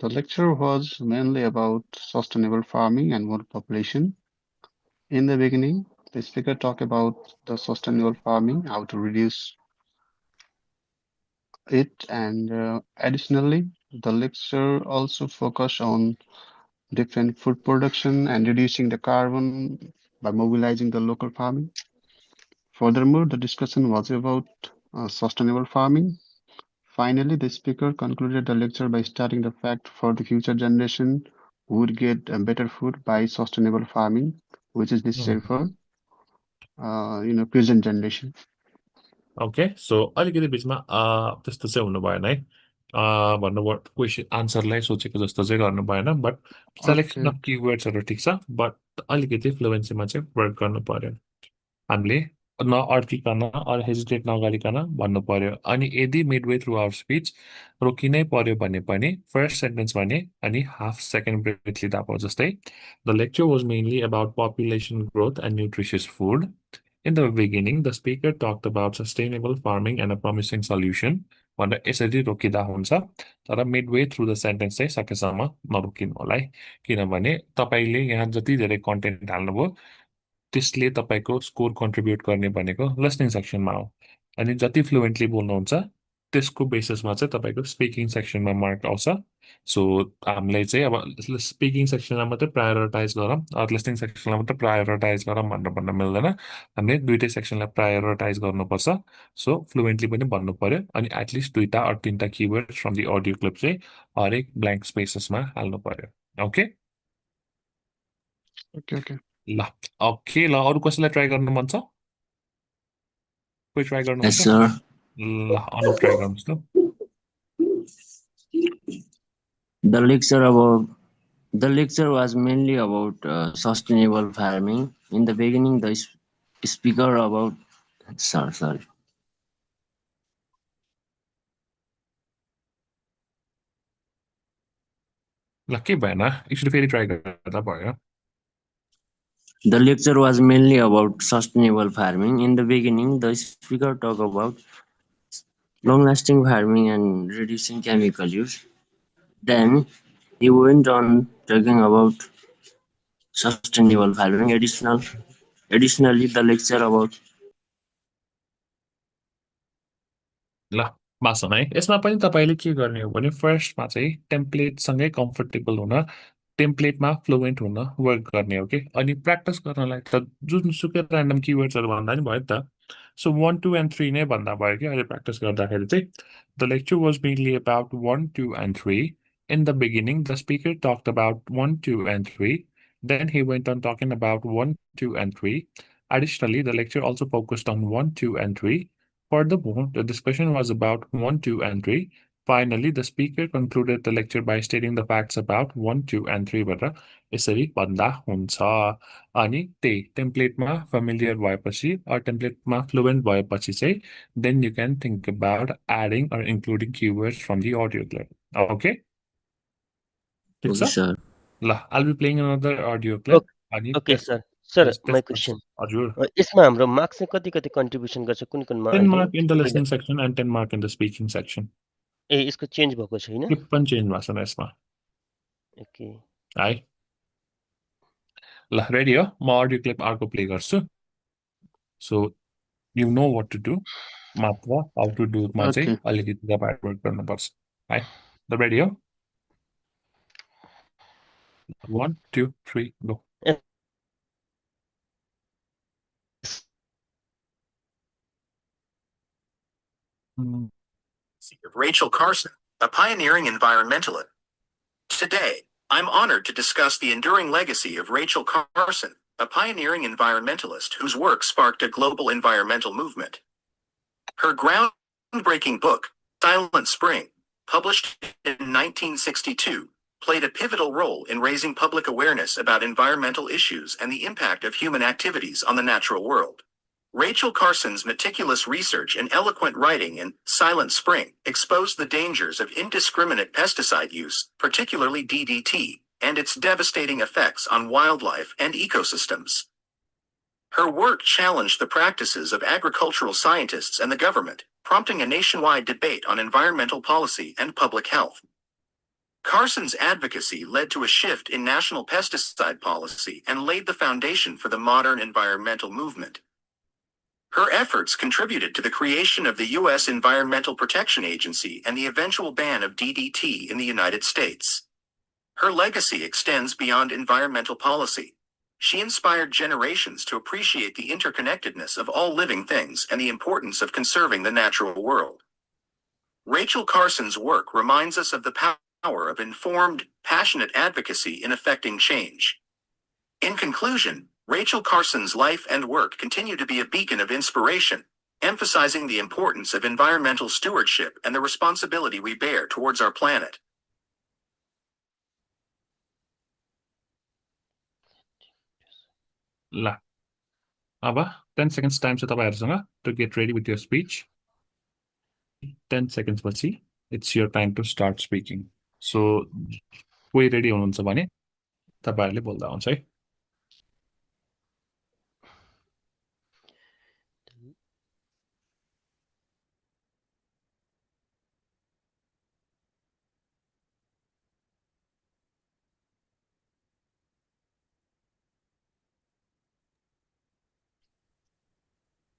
The lecture was mainly about sustainable farming and world population. In the beginning, the speaker talked about the sustainable farming, how to reduce it, and additionally, the lecture also focused on different food production and reducing the carbon by mobilizing the local farming. Furthermore, the discussion was about sustainable farming. Finally, the speaker concluded the lecture by stating the fact for the future generation who would get better food by sustainable farming, which is necessary for present generation. Okay so अलिकति बिचमा त्यस्तो चाहिँ हुनु भएन है। भन्नुभयो question आन्सरलाई सोचेको जस्तो चाहिँ गर्नु भएन बट सेलेक्सन Okay. अफ किवर्ड्सहरू ठिक छ बट अलिकति फ्लुएन्सीमा चाहिँ वर्क गर्नु पर्यो। हामीले नअड्किकन अर हेजिटेट नगरिकन भन्नु पर्यो। अनि यदि मिडवे थ्रु आवर स्पिच रोकिनै पर्यो भने पनि फर्स्ट सेन्टेन्स भने अनि हाफ सेकेन्ड ब्रेक लिँदा भयो। जस्तै the lecture was mainly about population growth and nutritious food. In the beginning, the speaker talked about sustainable farming and a promising solution. भनेर यसरी रोकिँदा हुन्छ तर मिडवे थ्रु द सेन्टेन्स चाहिँ सकेसम्म नरोकिनु होला है। किनभने तपाईँले यहाँ जति धेरै कन्टेन्ट हाल्नुभयो त्यसले तपाईँको स्कोर कन्ट्रिब्युट गर्ने भनेको लिसनिङ सेक्सनमा हो। अनि जति फ्लुएन्टली बोल्नुहुन्छ त्यसको बेसिसमा चाहिँ तपाईँको स्पिकिङ सेक्सनमा मार्क आउँछ। सो हामीले चाहिँ अब स्पिकिङ सेक्सनलाई मात्रै प्रायोरिटाइज गरौँ अरू लिसनिङ सेक्सनलाई मात्रै प्रायोरिटाइज गरौँ भनेर भन्न मिल्दैन। हामीले दुइटै सेक्सनलाई प्रायोरिटाइज गर्नुपर्छ। सो फ्लुएन्टली पनि भन्नु पर्यो अनि एटलिस्ट 2 टा 3 टा keyword from the audio clip चाहिँ हरेक ब्ल्याङ्क स्पेसेसमा हाल्नु पर्यो। Okay Okay. ल ओके ल अरू कसैलाई ट्राई गर्नु मन छ? कोही ट्राई Yes, गर्नुहुन्छ? sir. ल अनुप ट्राई गर्नुहोस् त। The lecture was mainly about sustainable farming. In the beginning, the speaker about sorry. ल के भएन एकचोटि फेरि ट्राई गर्दा भयो। The lecture was mainly about sustainable farming. In the beginning, the speaker talked about long-lasting farming and reducing chemical use. Then he went on talking about sustainable farming. Additionally, the lecture about ल भाषण है यसमा पनि तपाईँले के गर्ने हो भने फर्स्टमा चाहिँ टेम्प्लेटसँगै कम्फर्टेबल हुन टेम्प्लेटमा फ्लुएन्ट हुन वर्क गर्ने हो कि अनि प्र्याक्टिस गर्नलाई त जुनसुकै ऱ्यान्डम किवर्ड्सहरू भन्दा नि भयो नि त सो 1 2 and 3 नै भन्दा भयो कि अहिले प्र्याक्टिस गर्दाखेरि चाहिँ the lecture was mainly about 1 2 and 3 in the beginning the speaker talked about 1 2 and 3 then he went on talking about 1 2 and 3 additionally the lecture also focused on 1 2 and 3 Furthermore, the discussion was about 1 2 and 3. Finally, the speaker concluded the lecture by stating the facts about 1 2 and 3 बाट यसरी भन्दा हुन्छ अनि त्यही टेम्प्लेटमा familiar भएपछि or टेम्प्लेटमा fluent भएपछि चाहिँ then you can think about adding or including keywords from the audio clip. Okay? ठिक okay, छ? sir. ल I'll be playing another audio clip अनि ओके त्यस सर yes, माई त्यसपछि क्वेसन हजुर यसमा हाम्रो मार्क्स चाहिँ कति कति कन्ट्रिब्युसन गर्छ कुन कुनमा 10 अहिले mark in the listening section and 10 mark in the speaking section. ए यसको चेन्ज भएको छैन क्लिप पनि चेन्ज भएको छैन यसमा ओके है ल रेडी हो म अडियो क्लिप अर्को प्ले गर्छु so you know what to do मात्र हाउ टु डुमा चाहिँ Okay. अलिकति तपाईँ वर्क गर्नुपर्छ है ल रेडी हो 1 2 3 go Of Rachel Carson, a pioneering environmentalist. Today, I'm honored to discuss the enduring legacy of Rachel Carson, a pioneering environmentalist whose work sparked a global environmental movement. Her groundbreaking book, Silent Spring, published in 1962, played a pivotal role in raising public awareness about environmental issues and the impact of human activities on the natural world. Rachel Carson's meticulous research and eloquent writing in Silent Spring exposed the dangers of indiscriminate pesticide use, particularly DDT, and its devastating effects on wildlife and ecosystems. Her work challenged the practices of agricultural scientists and the government, prompting a nationwide debate on environmental policy and public health. Carson's advocacy led to a shift in national pesticide policy and laid the foundation for the modern environmental movement. Her efforts contributed to the creation of the U.S. Environmental Protection Agency and the eventual ban of DDT in the United States. Her legacy extends beyond environmental policy. She inspired generations to appreciate the interconnectedness of all living things and the importance of conserving the natural world. Rachel Carson's work reminds us of the power of informed, passionate advocacy in effecting change. In conclusion, Rachel Carson's life and work continue to be a beacon of inspiration, emphasizing the importance of environmental stewardship and the responsibility we bear towards our planet. ल अब 10 seconds time छ तपाईहरुसँग to get ready with your speech 10 seconds पछि it's your time to start speaking so कोही ready हुनुहुन्छ भने तपाईहरुले बोल्दा हुन्छ है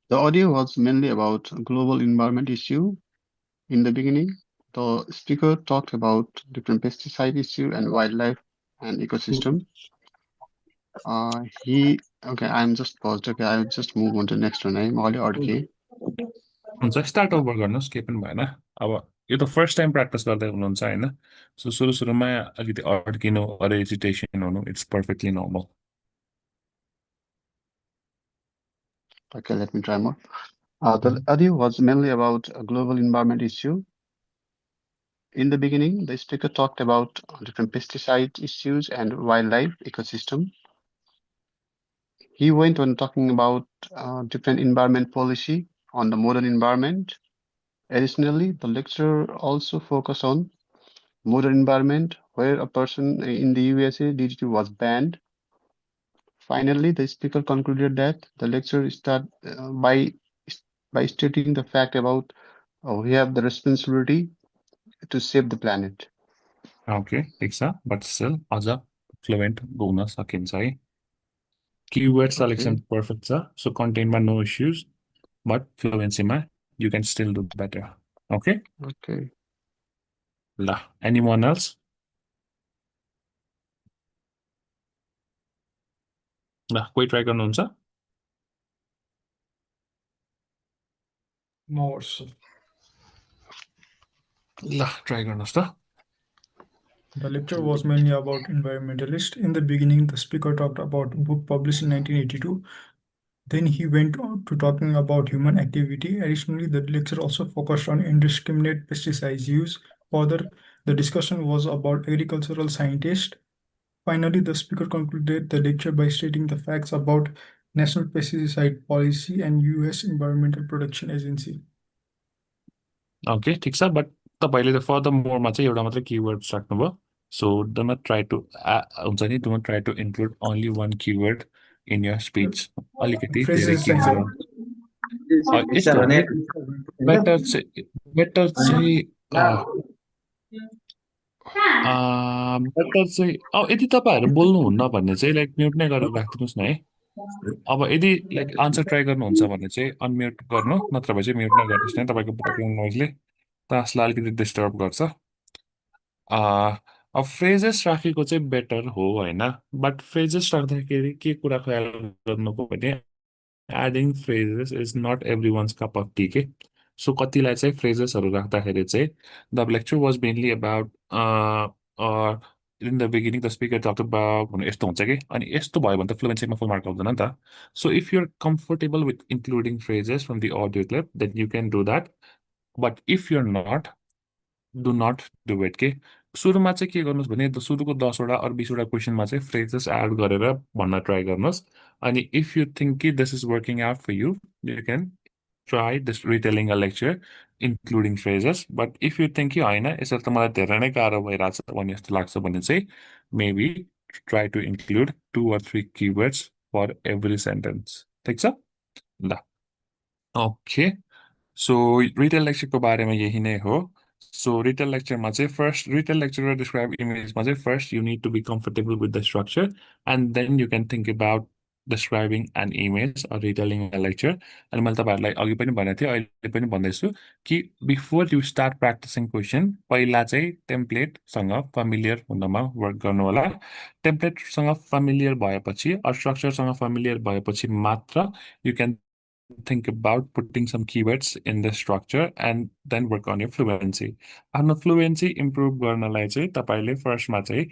The audio was mainly about global environment issue. In the beginning, the speaker talked about different pesticide issue and wildlife and ecosystem. Okay, I'm just paused. Okay, I'll just move on to the next one. I'm already okay. हुन्छ start over गर्नुहोस् केही पनि भएन अब यो त first time practice गर्दै हुनुहुन्छ हैन सो सुरुमा अलिकति अड्किनु अर हेजिटेसन हुनु it's perfectly normal Okay, let me try more. The audio was mainly about a global environment issue. In the beginning, the speaker talked about different pesticide issues and wildlife ecosystem. He went on talking about different environment policy on the modern environment. Additionally, the lecturer also focused on modern environment, where a person in the USA DDT was banned. Finally, the speaker concluded that the lecture start by stating the fact about we have the responsibility to save the planet. Okay, ठिक छ but still अझ fluent गाउन सकिन्छ है keyword Okay, selection perfect छ so कन्टेन्टमा no issues but फ्लुएन्सीमा you can still do better okay okay. ल एनीवन एल्स ल कोही ट्राई गर्नुहुन्छ More. ल ट्राई गर्नुहोस् त The lecture was mainly about environmentalists. In the beginning, the speaker talked about a book published in 1982. Then he went on to talking about human activity. Additionally, the lecture also focused on indiscriminate pesticide use. Further, the discussion was about agricultural scientists. Finally, the speaker concluded the lecture by stating the facts about National Pesticide Policy and US Environmental Protection Agency. Okay ठिक छ but तपाईँले further मोरमा चाहिँ एउटा मात्रै keyword राख्नुभयो so do not try to हुन्छ नि do not try to include only one keyword in your speech अलिकति धेरै Phrases किवर्ड यस्तो हो कि बेटर चाहिँ बेटर चाहिँ अब यदि तपाईँहरू बोल्नुहुन्न भने चाहिँ लाइक म्युट नै गरेर राखिदिनुहोस् न है अब यदि लाइक आन्सर ट्राई गर्नुहुन्छ भने चाहिँ अनम्युट गर्नु नत्र भए चाहिँ म्युट नै गर्नुहोस् न तपाईँको ब्याकग्राउन्ड नोइजले क्लासलाई अलिकति डिस्टर्ब गर्छ अब फ्रेजेस राखेको चाहिँ बेटर हो होइन बट फ्रेजेस राख्दाखेरि के कुरा ख्याल गर्नुको भने adding phrases is not everyone's cup of tea के सो कतिलाई चाहिँ फ्रेजेसहरू राख्दाखेरि चाहिँ the lecture was mainly about in the beginning the speaker talk about भन्नु यस्तो हुन्छ कि अनि यस्तो भयो भने त फ्लुएन्सीमा फुल मार्क आउँदैन नि त so if you're comfortable with including phrases from the audio clip then you can do that but if you're not do not do it के सुरुमा चाहिँ के गर्नुहोस् भने सुरुको 10वटा अरू 20वटा क्वेसनमा चाहिँ फ्रेजेस एड गरेर भन्न ट्राई गर्नुहोस् अनि इफ यु थिङ्क कि this is working out for you you can try this retelling a lecture including phrases but if you think कि होइन यसरी त मलाई धेरै नै गाह्रो भइरहेछ भने जस्तो लाग्छ भने चाहिँ maybe try to include 2 or 3 keywords for every sentence ठिक छ ल ओके सो रिटेल लेक्चरको बारेमा यही नै हो सो रिटेल लेक्चरमा चाहिँ फर्स्ट रिटेल लेक्चर र डिस्क्राइब इमेजमा चाहिँ first you need to be comfortable with the structure and then you can think about describing an image or retelling a lecture अनि मैले तपाईँहरूलाई अघि पनि भनेको थिएँ अहिले पनि भन्दैछु कि before you start practising question पहिला चाहिँ टेम्प्लेटसँग फेमिलियर हुनमा वर्क गर्नु होला टेम्प्लेटसँग फेमिलियर भएपछि अर स्ट्रक्चरसँग फेमिलियर भएपछि मात्र you can think about putting some keywords in the structure and then work on your fluency. आफ्नो fluency improve गर्नलाई चाहिँ तपाईले फर्स्टमा चाहिँ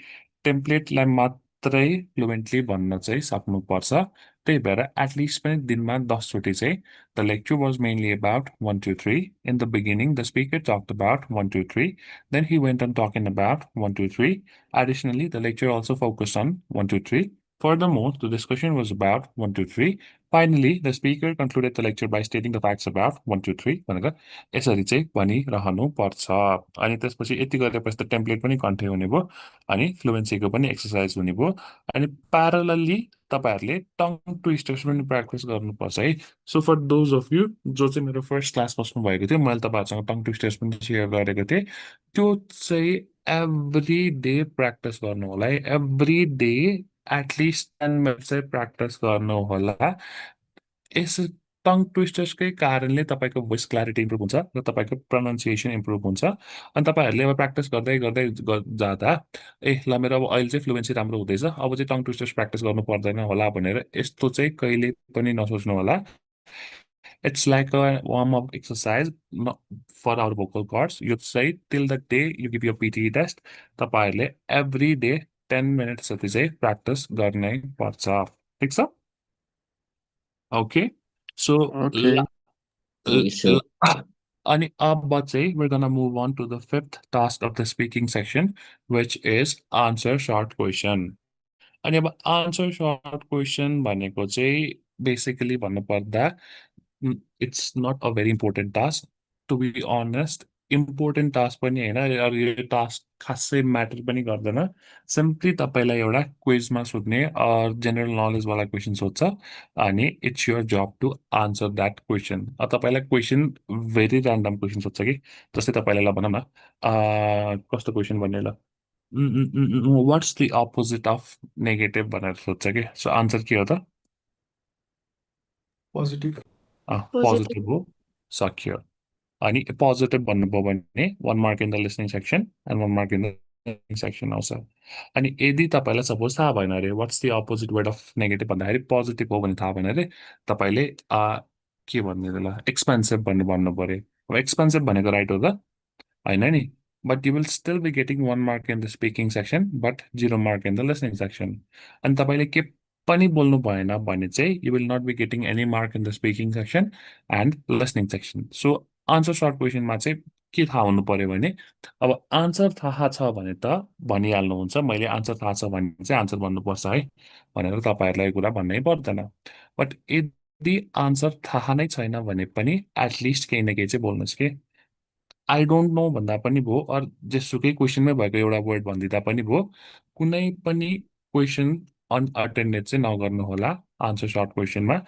टेम्प्लेटलाई मात्रै फ्लुएन्टली भन्न चाहिँ सक्नुपर्छ त्यही भएर एटलिस्ट पनि दिनमा 10 चोटि चाहिँ the lecture was mainly about 1 2 3 in the beginning the speaker talked about 1 2 3 then he went on talking about 1 2 3 additionally the lecture also focused on 1 2 3 furthermore the discussion was about 1 2 3 Finally, the speaker concluded the lecture by stating the facts about 1 2 3 भनेर यसरी चाहिँ भनिरहनु पर्छ अनि त्यसपछि यति गरेपछि त template पनि कन्टे हुने भयो अनि फ्लुएन्सीको पनि एक्सर्साइज हुने भयो अनि प्यारलली तपाईहरुले टङ ट्विस्टर्स पनि प्र्याक्टिस गर्नुपर्छ है so for those of you जो चाहिँ मेरो फर्स्ट क्लास बस्नु भएको थियो मैले तपाईहरुसँग टङ ट्विस्टर्स पनि शेयर गरेको थिएँ त्यो चाहिँ एभ्री डे प्र्याक्टिस गर्नु होला है एभ्री डे एटलिस्ट 10 मिनट चाहिँ प्र्याक्टिस गर्नु होला यस टङ ट्विस्टर्सकै कारणले तपाईँको भोइस क्ल्यारिटी इम्प्रुभ हुन्छ र तपाईँको प्रोनाउन्सिएसन इम्प्रुभ हुन्छ अनि तपाईँहरूले अब प्र्याक्टिस गर्दै गर्दै जाँदा ल मेरो अब अहिले चाहिँ फ्लुएन्सी राम्रो हुँदैछ अब चाहिँ टङ ट्विस्टर्स प्र्याक्टिस गर्नु पर्दैन होला भनेर यस्तो चाहिँ कहिले पनि नसोच्नु होला it's like a warm up exercise for our vocal cords यो चाहिँ till the day you give your PT test तपाईँहरूले एभ्री डे 10 मिनट जति चाहिँ प्र्याक्टिस गर्नै पर्छ ठिक छ okay so Okay. Okay, sure. अनि अब चाहिँ we're gonna move on to the fifth task of the speaking section which is answer short question अनि अब answer short question भनेको चाहिँ basically भन्नुपर्दा it's not a very important task to be honest important task पनि होइन, यो task खासै matter पनि गर्दैन। सिम्पली तपाईँलाई एउटा क्विजमा सोध्ने जेनरल नलेजवाला क्वेसन सोध्छ, अनि it's your job to answer that question. तपाईँलाई क्वेसन भेरी ऱ्यान्डम क्वेसन सोध्छ कि, जस्तै तपाईँलाई ल भनौँ न, कस्तो क्वेसन भन्ने ल, what's the opposite of negative भनेर सोध्छ कि। सो आन्सर के हो त? पोजिटिभ। पोजिटिभ हो, सक्यो। अनि पोजिटिभ भन्नुभयो भने 1 mark in the listening section and 1 mark in the section आउँछ। अनि यदि तपाईँलाई सपोज थाहा भएन अरे what's the opposite word of negative भन्दाखेरि पोजिटिभ हो भने थाहा भएन अरे, तपाईँले के भन्ने ल एक्सपेन्सिभ भन्नु पऱ्यो। अब एक्सपेन्सिभ भनेको राइट हो त होइन नि, but you will still be getting 1 mark in the speaking section but 0 mark in the listening section. अनि तपाईँले के पनि बोल्नु भएन भने चाहिँ you will not be getting any mark in the speaking section and listening section. So answer short क्वेसनमा चाहिँ के थाहा हुनु पर्यो भने, अब आन्सर थाहा छ भने त भनिहाल्नुहुन्छ, मैले आन्सर थाहा छ भने चाहिँ आन्सर भन्नुपर्छ है भनेर तपाईँहरूलाई कुरा भन्नै पर्दैन। बट यदि आन्सर थाहा नै छैन भने पनि एटलिस्ट केही न केही चाहिँ बोल्नुहोस् कि। आई डोन्ट नो भन्दा पनि भयो, अर जेसुकै क्वेसनमै भएको एउटा वर्ड भनिदिँदा पनि भयो। कुनै पनि क्वेसन अनअटेन्डेड चाहिँ नगर्नु होला आन्सर सर्ट क्वेसनमा।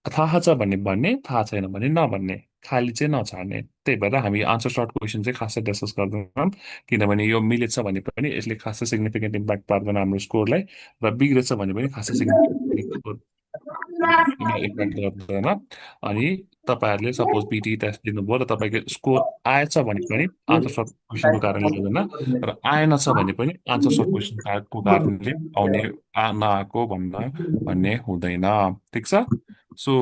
थाहा छ भने भन्ने, थाहा छैन भने नभन्ने, खाली चाहिँ नछाड्ने। त्यही भएर हामी आन्सर सर्ट क्वेसन चाहिँ खासै डिस्कस गर्दैनौँ, किनभने यो मिलेछ भने पनि यसले खासै सिग्निफिकेन्ट इम्प्याक्ट पार्दैन हाम्रो स्कोरलाई, र बिग्रेछ भने पनि खासै सिग्निफिकेन्ट इम्प्याक्ट गर्दैन। अनि तपाईँहरूले सपोज पिटी टेस्ट दिनुभयो र तपाईँको स्कोर आएछ भने पनि आन्सर सर्ट क्वेसनको कारणले हुँदैन, र आएनछ भने पनि आन्सर सर्ट क्वेसनको कारणले आउने नआएको भन्ने हुँदैन। ठिक छ। सो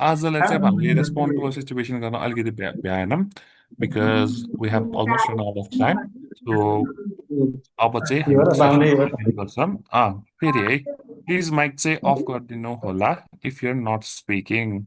आजलाई चाहिँ अब हामीले रेस्पोन्ड टु अ सिचुएसन गर्न अलिकति भ्याएनौँ, because we have almost run out of time. So अब चाहिँ हामी सेसन गर्छौँ। फेरि है, प्लिज माइक चाहिँ अफ गरिदिनु होला if you're not speaking.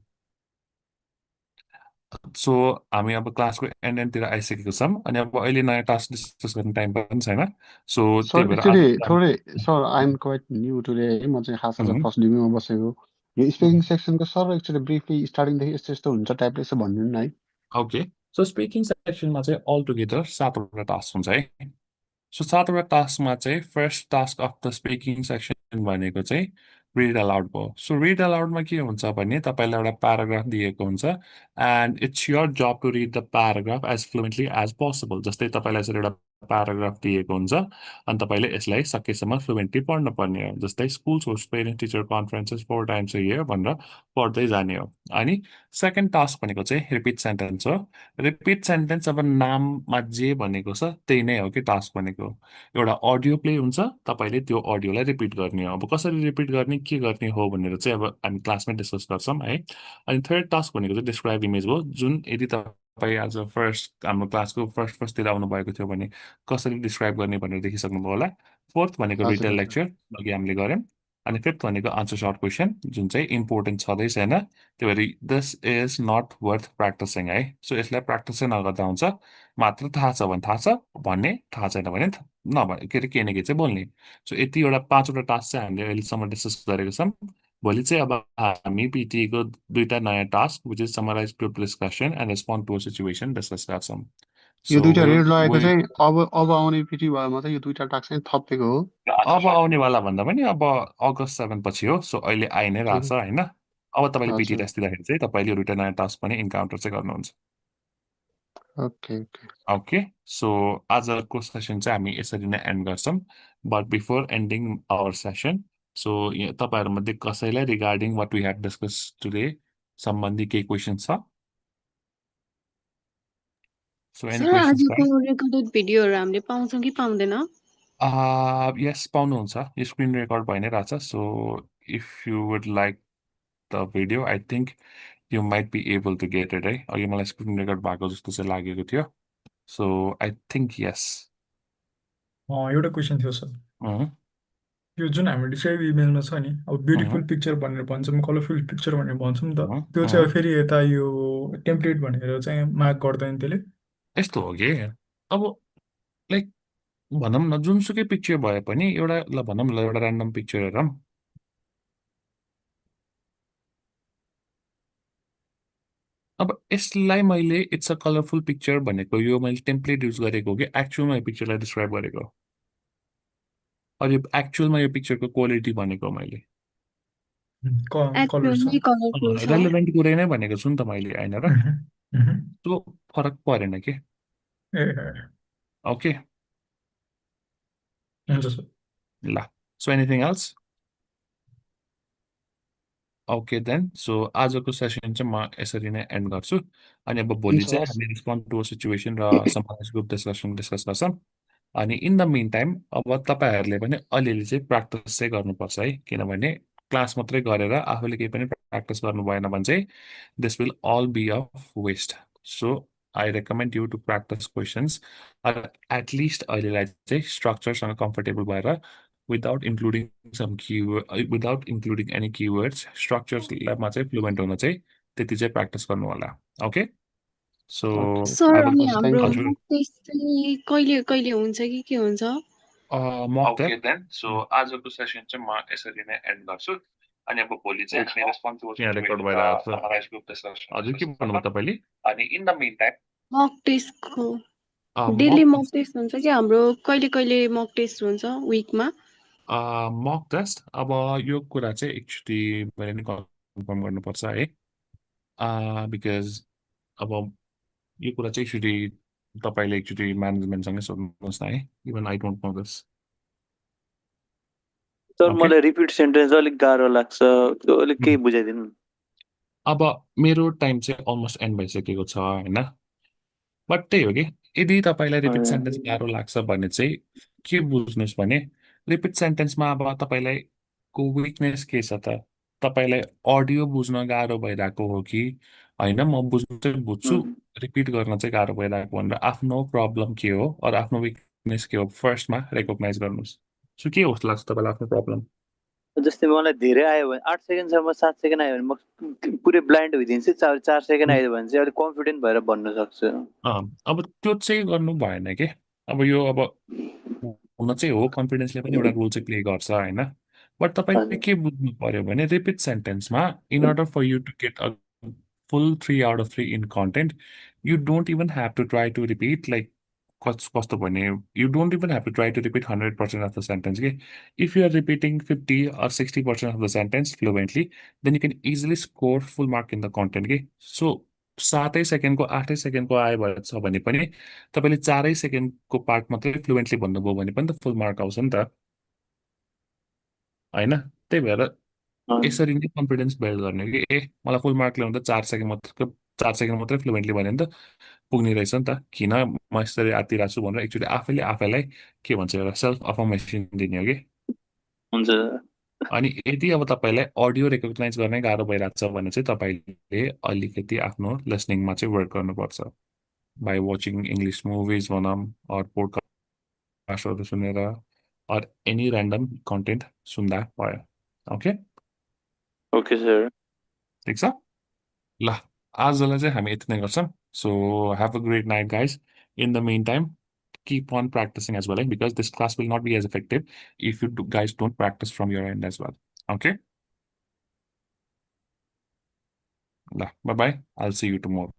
So हामी अब क्लासको एन्डतिर आइसकेको छौँ, अनि अब अहिले नयाँ टास्क डिस्कस गर्ने टाइम पनि छैन। सो त्यही सर भएर आज एक्चुली थोरै sir I am quite new today है, म चाहिँ खास आज फर्स्ट डिबीमा बसेको। यो स्पिकिङ सेक्सनको सर एक्चुली ब्रिफली स्टार्टिङदेखि यस्तो यस्तो हुन्छ टाइपले यसो भनिदिनु न है। ओके, सो स्पिकिङ सेक्सनमा चाहिँ अल टुगेदर 7वटा टास्क हुन्छ है। सो 7वटा टास्कमा चाहिँ first task of the speaking section भनेको चाहिँ रिड अलाउड भयो। सो रिड अलाउडमा के हुन्छ भने तपाईँलाई एउटा प्याराग्राफ दिएको हुन्छ, and it's your job to read the paragraph as fluently as possible. जस्तै तपाईँलाई यसरी एउटा प्याराग्राफ दिएको हुन्छ, अनि तपाईँले यसलाई सकेसम्म फ्लुएन्टली पढ्नु पर्ने हो। जस्तै school host parent teacher conferences 4 times a year भनेर पढ्दै जाने हो। अनि सेकेन्ड टास्क भनेको चाहिँ रिपिट सेन्टेन्स हो। रिपिट सेन्टेन्स अब नाममा जे भनेको छ त्यही नै हो कि टास्क भनेको। एउटा अडियो प्ले हुन्छ, तपाईँले त्यो अडियोलाई रिपिट गर्ने हो। अब कसरी रिपिट गर्ने, के गर्ने हो भनेर चाहिँ अब हामी क्लासमै डिस्कस गर्छौँ है। अनि थर्ड टास्क भनेको चाहिँ डिस्क्राइब इमेज हो, जुन यदि तपाईँ आज फर्स्ट हाम्रो क्लासको फर्स्टतिर आउनुभएको थियो भने कसरी डिस्क्राइब गर्ने भनेर देखिसक्नुभयो होला। फोर्थ भनेको हजुर रिटेल हजुर। लेक्चर, अघि हामीले गऱ्यौँ। अनि फिफ्थ भनेको आन्सर सर्ट क्वेसन, जुन चाहिँ इम्पोर्टेन्ट छँदै छैन, त्यही भएर this is not worth practising है। सो यसलाई प्र्याक्टिसै नगर्दा हुन्छ, मात्र थाहा छ भने थाहा छ भन्ने, थाहा छैन भने नभने के अरे केही न केही चाहिँ बोल्ने। सो यतिवटा 5वटा टास्क चाहिँ हामीले अहिलेसम्म डिस्कस गरेको छौँ। भोलि चाहिँ अब हामी पिटिएको 2टा नयाँ task which is summarise group discussion and respond to a situation discuss गर्छौँ। यो सो दुईटा विल रेड लगाएको विल चाहिँ अब आउने पिटी भएमा चाहिँ यो दुईटा टास्क चाहिँ थपेको हो। अब आउनेवाला भन्दा पनि अब अगस्त 7 पछि हो। सो अहिले आइ नै रहेछ होइन। अब तपाईँले पिटी हजुर। टेस्ट दिँदाखेरि चाहिँ तपाईँले 2टा नयाँ टास्क पनि इन्काउन्टर चाहिँ गर्नुहुन्छ। Okay okay. ओके, सो आजको सेसन चाहिँ हामी यसरी नै एन्ड गर्छौँ। But before ending our session, so तपाईँहरूमध्ये कसैलाई regarding what we have discuss today सम्बन्धी केही क्वेसन छ? सो एनी सर क्वेसन्स आजको गाइस? रेकर्डेड भिडियोहरू हामीले पाउँछौँ कि पाउँदैन? यस, पाउनुहुन्छ, यो स्क्रिन रेकर्ड भइ नै रहेछ। So if you would like the video, I think you might be able to get it है। अघि मलाई स्क्रिन रेकर्ड भएको जस्तो चाहिँ लागेको थियो। सो आई थिङ्क यस। एउटा क्वेसन थियो सर, यो जुन हामी डिस्क्राइब इमेजमा छ नि, अब ब्युटिफुल पिक्चर भनेर भन्छौँ, कलरफुल पिक्चर भनेर भन्छौँ नि त, त्यो चाहिँ अब फेरि यता यो टेम्प्लेट भनेर चाहिँ मार्क गर्दैन त्यसले? यस्तो हो कि अब लाइक भनौँ न, जुनसुकै पिक्चर भए पनि एउटा ल भनौँ न, एउटा ऱ्यान्डम पिक्चर हेरौँ। अब यसलाई मैले इट्स अ कलरफुल पिक्चर भनेको यो मैले टेम्प्लेट युज गरेको हो कि एक्चुअलमा यो पिक्चरलाई डिस्क्राइब गरेको हो? अनि एक्चुअलमा यो पिक्चरको क्वालिटी भनेको मैले कलर छ एक्चुअली कलरफुल छ रेलेभेन्ट कुरै नै भनेको छु नि त मैले, होइन र? मह्म, मह्म। त्यो फरक परेन के? ए ओके, हुन्छ सर। ल। So anything else? Okay then, so आजको सेसन चाहिँ म यसरी नै एन्ड गर्छु। अनि अब भोलि हुन्छ चाहिँ हस्। हामी रेस्पोन्ड टु सिचुएसन र समाज ग्रुप डिस्कसन डिस्कस गर्छौँ। अनि इन द मिन टाइम अब तपाईँहरूले पनि अलिअलि चाहिँ प्र्याक्टिस चाहिँ गर्नुपर्छ है, किनभने क्लास मात्रै गरेर आफूले केही पनि प्र्याक्टिस गर्नु भएन भने चाहिँ this will all be of waste. So I recommend you to practise questions at least अहिलेलाई चाहिँ स्ट्रक्चरसँग कम्फर्टेबल भएर without including without including any keywords स्ट्रक्चर्समा चाहिँ फ्लुएन्ट हुन चाहिँ त्यति चाहिँ प्र्याक्टिस गर्नु होला। Okay, so okay sir, I will अनि हस्, हाम्रो थ्याङ्क यू। हजुर मक टेस्ट चाहिँ कहिले कहिले हुन्छ कि के हुन्छ? मक ओके देन, सो आजको सेसन चाहिँ म यसरी नै एन्ड गर्छु। अनि अब भोलि चाहिँ हामी रेस्पोन्सिबल यहाँ रेकर्ड भइरहेको छ। हजुर के भन्नुभयो तपाईँले? अनि इन द मिन टाइम मक टेस्टको डेली मक मक टेस्ट हुन्छ कि हाम्रो कहिले कहिले मक टेस्ट हुन्छ विकमा? मक टेस्ट अब यो कुरा चाहिँ एकचोटि मैले नि कन्फर्म गर्नुपर्छ है, बिकज अब यो कुरा चाहिँ एकचोटि तपाईँले एकचोटि म्यानेजमेन्टसँगै सोध्नुहोस् न है, even I don't know this. Sir okay, मलाई रिपिट सेन्टेन्स अलिक गाह्रो लाग्छ, त्यो अलिक केही बुझाइदिनु न। अब मेरो टाइम चाहिँ अलमोस्ट एन्ड भइसकेको छ होइन, बट त्यही हो कि यदि तपाईँलाई रिपिट हजुर। सेन्टेन्स गाह्रो लाग्छ भने चाहिँ के बुझ्नुहोस् भने रिपिट सेन्टेन्समा अब तपाईँलाई को विकनेस के छ त? तपाईँलाई अडियो बुझ्न गाह्रो भइरहेको हो कि होइन? म बुझ्नु चाहिँ बुझ्छु, उम्, रिपिट गर्न चाहिँ गाह्रो भइरहेको भनेर आफ्नो प्रब्लम के हो अरू आफ्नो विकनेस के हो फर्स्टमा रेकग्नाइज गर्नुहोस्। सो के हो जस्तो लाग्छ तपाईँलाई आफ्नो प्रब्लम? जस्तै मलाई धेरै आयो भने 8 सेकेन्डसम्म 7 सेकेन्ड आयो भने म पुरै ब्लाइन्ड भइदिन्छु, 4 सेकेन्ड आयो भने चाहिँ अलिक कन्फिडेन्ट भएर भन्न सक्छु। अब त्यो चाहिँ गर्नु भएन कि अब यो अब हुन चाहिँ हो, कन्फिडेन्सले पनि एउटा रोल चाहिँ प्ले गर्छ होइन, बट तपाईँले हजुर। के बुझ्नु पर्यो भने रिपिट सेन्टेन्समा in order for you to get a full 3 out of 3 in content you don't even have to try to repeat like कस्तो भने you don't even have to try to repeat 100% of the sentence कि if you are repeating 50 or 60% of the sentence fluently then you can easily score full mark in the content कि। So 7 सेकेन्डको 8 सेकेन्डको आयो भएछ भने पनि तपाईँले 4 सेकेन्डको part मात्रै fluently भन्नुभयो भने पनि त फुल मार्क आउँछ नि त, होइन? त्यही भएर यसरी नै कन्फिडेन्स बिल्ड गर्ने कि ए मलाई फुल मार्क ल्याउँदा 4 सेकेन्ड मात्रै फ्लुएन्टली भन्यो भने त पुग्ने रहेछ नि त, किन म यसरी आत्तिरहेको छु भनेर एकचोटि आफैले आफैलाई के भन्छ एउटा सेल्फ अफर्मेसन दिने हो कि। हुन्छ। अनि यदि अब तपाईँलाई अडियो रेकग्नाइज गर्नै गाह्रो भइरहेको छ भने चाहिँ तपाईँले अलिकति आफ्नो लिसनिङमा चाहिँ वर्क गर्नुपर्छ बाई वाचिङ इङ्ग्लिस मुभिज भनौँ अर पोडकास्टहरू सुनेर अर एनी ऱ्यान्डम कन्टेन्ट सुन्दा भयो। Okay, okay sir. ठिक छ ल, आजलाई चाहिँ हामी यति नै गर्छौँ। So have a great night guys. In the main time keep on practicing as well, because this class will not be as effective if you guys don't practice from your end as well. Okay, bye bye, I'll see you tomorrow.